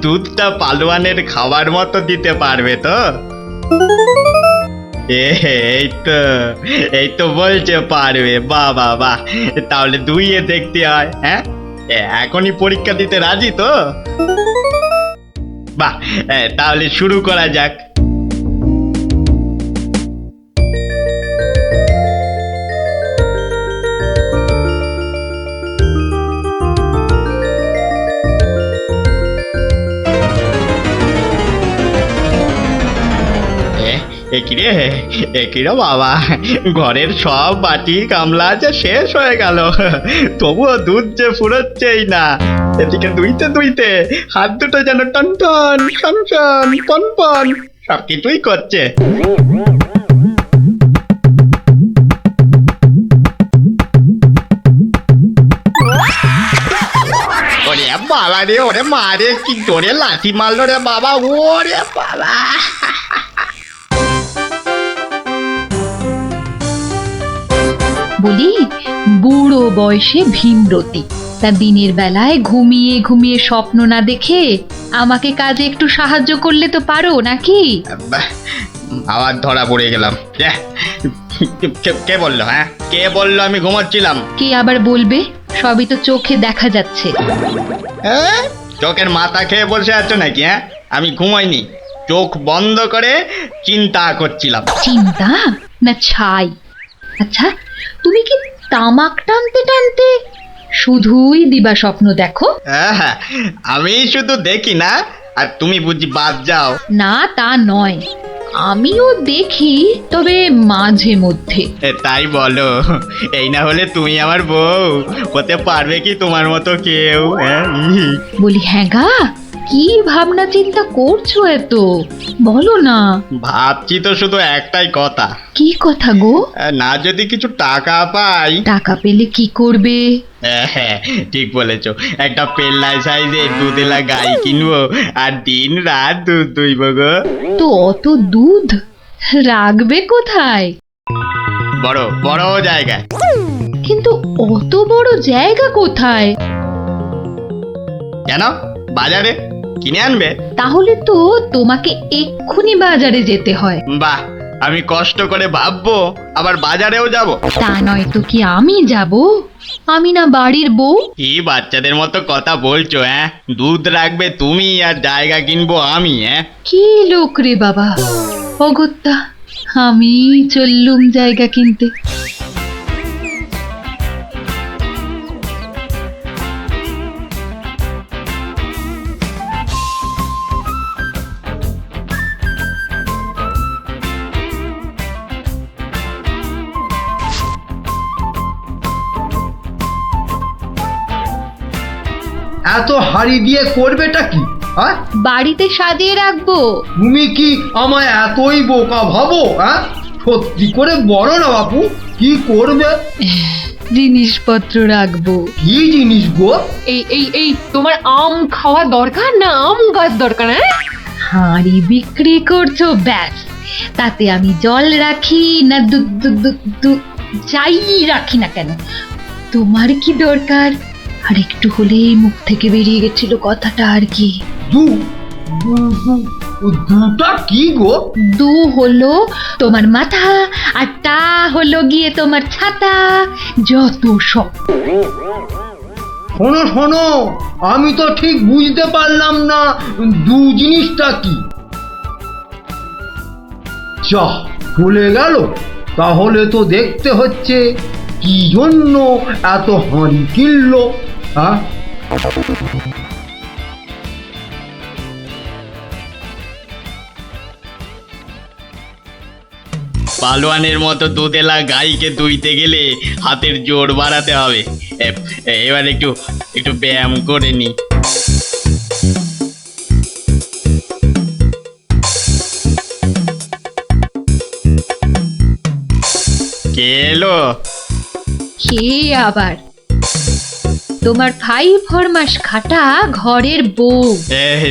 দুধটা পালোয়ানের খাবার মতো দিতে পারবে তো? এই তো বলছে পারবে। বাহ বাহ বাহ, তাহলে দুইয়ে দেখতে হয়। হ্যাঁ, এখনই পরীক্ষা দিতে রাজি তো? বাহ, তাহলে শুরু করা যাক। একিরে বাবা, ঘরের সব বাটি গামলা যে শেষ হয়ে গেল, তবুও দুধ যে ফুরোচ্ছেই না। এদিকে দুইতে দুইতে হাত দুটো যেন টন টন টন টন পন পন সব কিছুই করছে। ওরে বাবা রে, ওরে মা রে, কি জোরে লাথি মারলো রে বাবা! ওরে বাবা! বলি, বুড়ো বয়সে ভীমরতি, তা দিনের বেলায় ঘুমিয়ে ঘুমিয়ে স্বপ্ন না দেখে আমাকে কাজে একটু সাহায্য করলে তো পারো নাকি? আবার ধরা পড়ে গেলাম। কে বললো? হ্যাঁ, কে বললো আমি ঘুমাচ্ছিলাম? কে আবার বলবে? সবই তো চোখে দেখা যাচ্ছে। চোখের মাথা খেয়ে বসে আছো নাকি? হ্যাঁ, আমি ঘুমাইনি, চোখ বন্ধ করে চিন্তা করছিলাম। চিন্তা না ছাই? আচ্ছা, তুমি কি তামাক টানতে টানতে শুধুই দিবা স্বপ্ন দেখো? হ্যাঁ, আমি শুধু দেখি না, আর তুমি বুঝি বাদ যাও? না, তা নয়, আমিও দেখি, তবে মাঝে মধ্যে। তাই বলো? এই না হলে তুমি আমার বউ হতে পারবে কি তোমার মতো কেউ? বলি, হ্যাঁ গা, কি ভাবনা চিন্তা করছো এত? বলো না। ভাবছি তো শুধু একটাই কথা। কি কথা গো? না যদি কিছু টাকা পাই। টাকা পেলে কি করবে? হ্যাঁ, ঠিক বলেছো, একটা পেল্লাই সাইজের দুধেলা গাই কিনবো আর দিন রাত দুধ দুইব গো। তো অত দুধ রাখবে কোথায়? বড় বড় জায়গায়। কিন্তু অত বড় জায়গা কোথায়? কেন, বাজারে কিনে আনবে? তাহলে তো তোমাকে এক্ষুনি বাজারে যেতে হয়। বাহ, আমি কষ্ট করে ভাববো আবার বাজারেও যাব? তা নয় তো কি আমি যাব? আমি না বাড়ির বউ? কি বাচ্চাদের মতো কথা বলছো? হ্যাঁ, দুধ রাখবে তুমি আর জায়গা কিনবো আমি? হ্যাঁ, কি লোক রে বাবা! অগত্যা আমি চললুম জায়গা কিনতে। এত হাড়ি দিয়ে করবেটা কি? হ্যাঁ, বাড়িতে সাজিয়ে রাখবো। তুমি কি আমায় এতই বোকা ভাবো? হ্যাঁ, সত্যি করে বলো না বাপু, কি করবে? জিনিসপত্র রাখবো। কি জিনিস গো? এই এই এই তোমার আম খাওয়া দরকার না আম গাছ দরকার? হাঁড়ি বিক্রি করছো, ব্যাস। তাতে আমি জল রাখি না দুধ যাই রাখি না কেন, তোমার কি দরকার? আর একটু হলেই মুখ থেকে বেরিয়ে গেছিল কথাটা আর কি। দুটা কি গো? দু হলো তোমার মাথা, আর টা হলো গিয়ে তোমার ছাতা, যত সব। শোনো শোনো, আমি তো ঠিক বুঝতে পারলাম না দু জিনিসটা কি। যা চলে গেল, তাহলে তো দেখতে হচ্ছে কি জন্য এত হাঁড়ি কিনলো। হ্যাঁ, পালোয়ানের মতো দুধেলা গাইকে দুইতে গেলে হাতের জোর বাড়াতে হবে। এবার একটু একটু ব্যায়াম করে নি। কে এলো? খেয়ে আবার তোমার ভাই ফরমাস খাটা ঘরের বউ।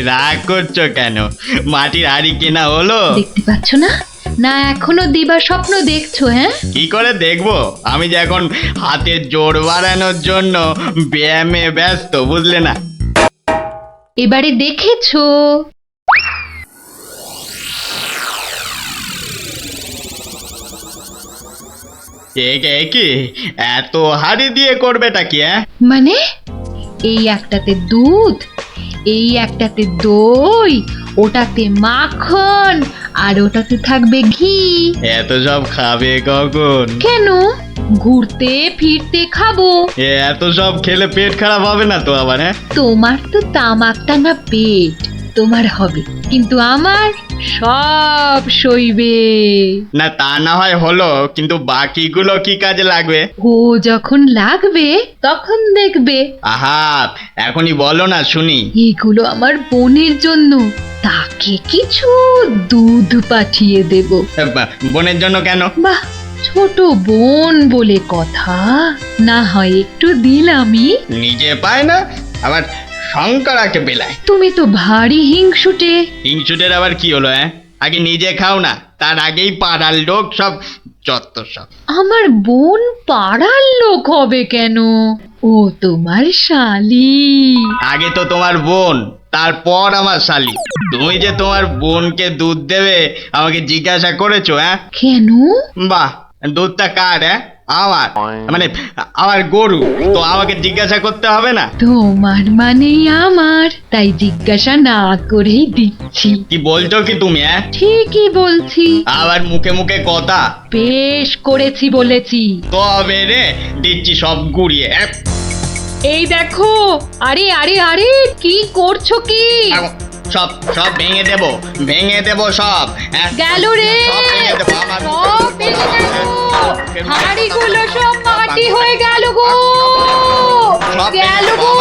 রাগ করছো কেন? মাটির হাড়ি কেনা হলো? দেখতে পাচ্ছ না? না এখনো দিবা স্বপ্ন দেখছো? হ্যাঁ, কি করে দেখবো? আমি যে এখন হাতের জোর বাড়ানোর জন্য ব্যায়ামে ব্যস্ত, বুঝলে না? এবারে দেখেছো? কি এত হাড়ি দিয়ে করবেটা কি? মানে এই একটাতে দুধ, এই একটাতে দই, ওটাতে মাখন, আর ওটাতে থাকবে ঘি। এত সব খাবে কখন? কেন? ঘুরতে ফিরতে খাবো। এত সব খেলে পেট খারাপ হবে না তো আবার? তোমার তো তামাক টাঙা পেট, তোমার হবে, কিন্তু আমার সব সইবে। না তা না হয় হলো, কিন্তু বাকিগুলো কি কাজে লাগবে? ও যখন লাগবে তখন দেখবে। আহা, এখনই বলো না শুনি। এগুলো আমার বোনের জন্য, তাকে কিছু দুধ পাঠিয়ে দেব। বোনের জন্য কেন? বাহ, ছোট বোন বলে কথা, না হয় একটু দিলামই। নিজে পায় না, আবার শঙ্করাকে বেলায়। তুমি তো ভারী হিংসুটে। হিংসুটের আবার কি হলো? আগে নিজে খাও না, তার আগেই পাড়ার লোক সব যত সব। আমার বোন পাড়ার লোক হবে কেন? ও তোমার শালি। আগে তো তোমার বোন, তারপর আমার শালি। তুমি যে তোমার বোনকে দুধ দেবে আমাকে জিজ্ঞাসা করেছো? কেন? বাহ, দুধটা কার? আমার, মানে আমার গরু, তো আমাকে জিজ্ঞাসা করতে হবে না? তোমার মানেই আমার, তাই জিজ্ঞাসা না করেই দিচ্ছি। কি বলছো কি তুমি? ঠিকই বলছি। আবার মুখে মুখে কথা। বেশ করেছি বলেছি। তবে রে দিচ্ছি সব গুড়িয়ে। এই দেখো, আরে আরে আরে, কি করছো কি? সব সব ভেঙে দেবো, ভেঙে দেবো সব। গেল রে, সব ভেঙে দেবো আমার। সব ভেঙে গেল, হাড়িগুলো সব মাটি হয়ে গেল গো, গেল গো,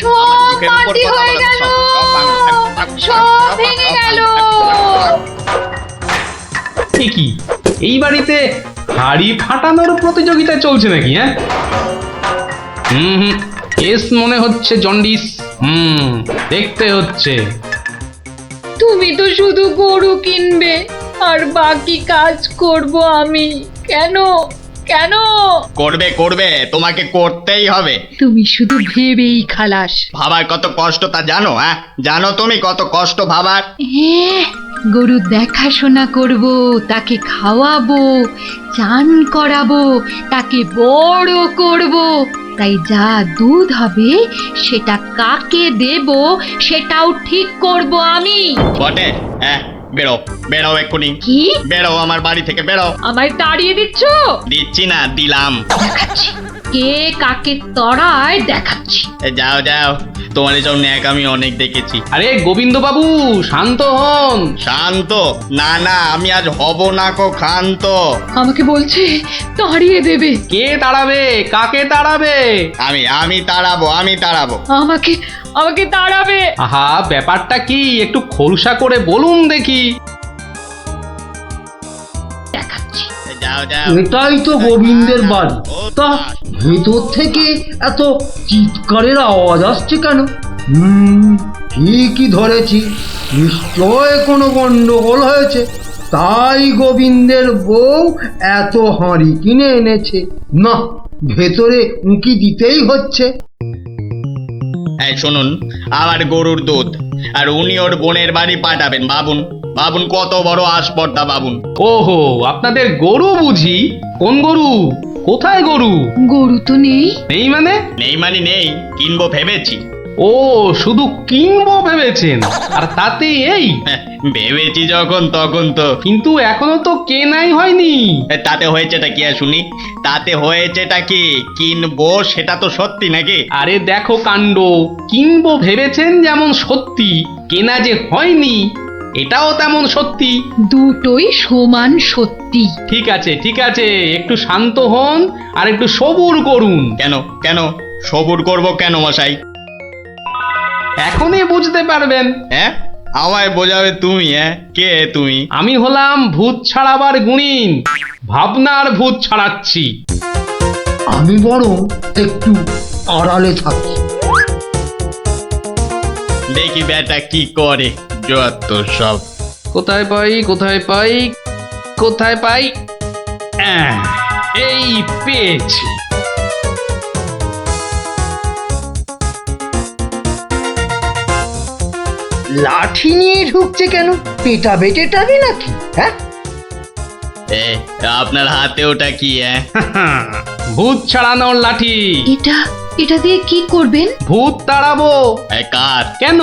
সব মাটি হয়ে গেল, সব ভেঙে গেল। কি এই বাড়িতে হাড়ি ফাটানোর প্রতিযোগিতা চলছে নাকি? কেস মনে হচ্ছে জন্ডিস। দেখতে হচ্ছে। তুমি তো শুধু গরু কিনবে আর বাকি কাজ করব আমি। কেন কেন? করবে করবে, তোমাকে করতেই হবে। তুমি শুধু ভেবেই খালাস। ভাবার কত কষ্ট তা জানো? জানো তুমি কত কষ্ট ভাবার? গরু দেখাশোনা করব, তাকে খাওয়াবো, চান করাবো, তাকে বড় করব, তাই যা দুধ হবে সেটা কাকে দেব সেটাও ঠিক করব আমি। বটে? বেরো বেরো এক্ষুনি। কি? বেরো আমার বাড়ি থেকে, বেরো। আমায় তাড়িয়ে দিচ্ছ? দিচ্ছি না, দিলাম। দেখাচ্ছি কে কাকে তড়ায়, দেখাচ্ছি। যাও যাও, তোমার এসব ন্যাক আমি অনেক দেখেছি। আরে গোবিন্দ বাবু, শান্ত হন। শান্ত? না না, আমি আজ হব না কো ক্ষান্ত। আমাকে বলছে তাড়িয়ে দেবে। কে তাড়াবে? কাকে তাড়াবে? আমি তাড়াবো, আমি তাড়াবো। আমাকে আমাকে তাড়াবে। আহা, ব্যাপারটা কি একটু খোলসা করে বলুন দেখি। দেখাচ্ছি। যাও যাও। এটাই তো গোবিন্দের বাড়ি। তা ভেতর থেকে এত চিৎকারের আওয়াজ আসছে কেন? ঠিকই ধরেছি, নিশ্চয় কোনো গন্ডগোল হয়েছে, তাই গোবিন্দের বউ এত হাঁড়ি কিনে এনেছে। না, ভেতরে উঁকি দিতেই হচ্ছে। শুনুন, আমার গরুর দুধ, আর উনি ওর বোনের বাড়ি পাঠাবেন। ভাবুন ভাবুন কত বড় আসপর্দা, ভাবুন। ওহো, আপনাদের গরু বুঝি? কোন গরু? কোথায় গরু? গরু তো নেই। নেই মানে? নেই মানে নেই, কিনবো ভেবেছি। ও, শুধু কিনবো ভেবেছেন? আর তাতে এই? ভেবেছি যখন তখন তো। কিন্তু এখনো তো কেনাই হয়নি। তাতে হয়েছেটা কি শুনি? তাতে হয়েছেটা কি? কিনবো সেটা তো সত্যি নাকি? আরে দেখো কাণ্ড, কিনবো ভেবেছেন যেমন সত্যি, কেনা যে হয়নি এটাও তেমন সত্যি। দুটোই সমান সত্যি। ঠিক আছে ঠিক আছে, একটু শান্ত হন আর একটু সবুর করুন। কেন কেন সবুর করব কেন মশাই? এখনই বুঝতে পারবেন। আমায় বোঝাবে তুমি? কে তুমি? আমি হলাম ভূত ছাড়াবার গুণিন, ভাবনার ভূত ছাড়াচ্ছি। আমি বরং একটু আড়ালে থাকি। দেখি বেটা কি করে, যত সব। কোথায় পাই কোথায় পাই কোথায় পাই, এই পেয়েছি। লাঠি নিয়ে ঢুকছে কেন? পেটা বেটেটাবে নাকি? হ্যাঁ, এ, আপনার হাতে ওটা কি? ভূত ছাড়ানোর লাঠি। এটা দিয়ে কি করবেন? ভূত তাড়াবো। কার? কেন?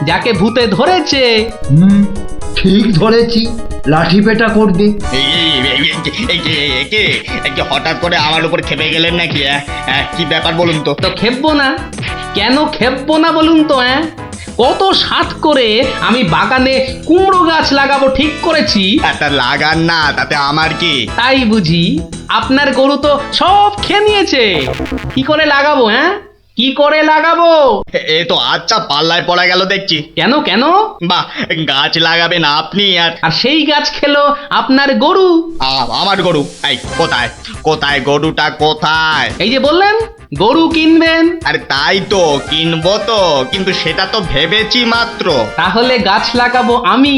যাকে ভূতে ধরেছে। ঠিক ধরেছি, লাঠি পেটা করবে। হঠাৎ করে আমার উপর খেপে গেলেন নাকি? কি ব্যাপার বলুন তো? তো খেপবো না কেন? খেপবো না বলুন তো? কত সাত করে আমি বাগানে কুমড়ো গাছ লাগাবো ঠিক করেছি। একটা লাগান না, তাতে আমার কি? তাই বুঝি? আপনার গরু তো সব খেয়ে নিয়েছে। কি করে লাগাবো? কি করে লাগাবো? এ তো আচ্ছা পাল্লায় পড়া গেল দেখছি। কেন কেন? বাহ, গাছ লাগাবেন আপনি আর সেই গাছ খেলো আপনার গরু। আমার গরু? এই কোথায় কোথায় গরুটা কোথায়? এই যে বললেন গরু কিনবেন। আরে তাই তো কিনবো তো, কিন্তু সেটা তো ভেবেছি মাত্র। তাহলে গাছ লাগাবো আমি।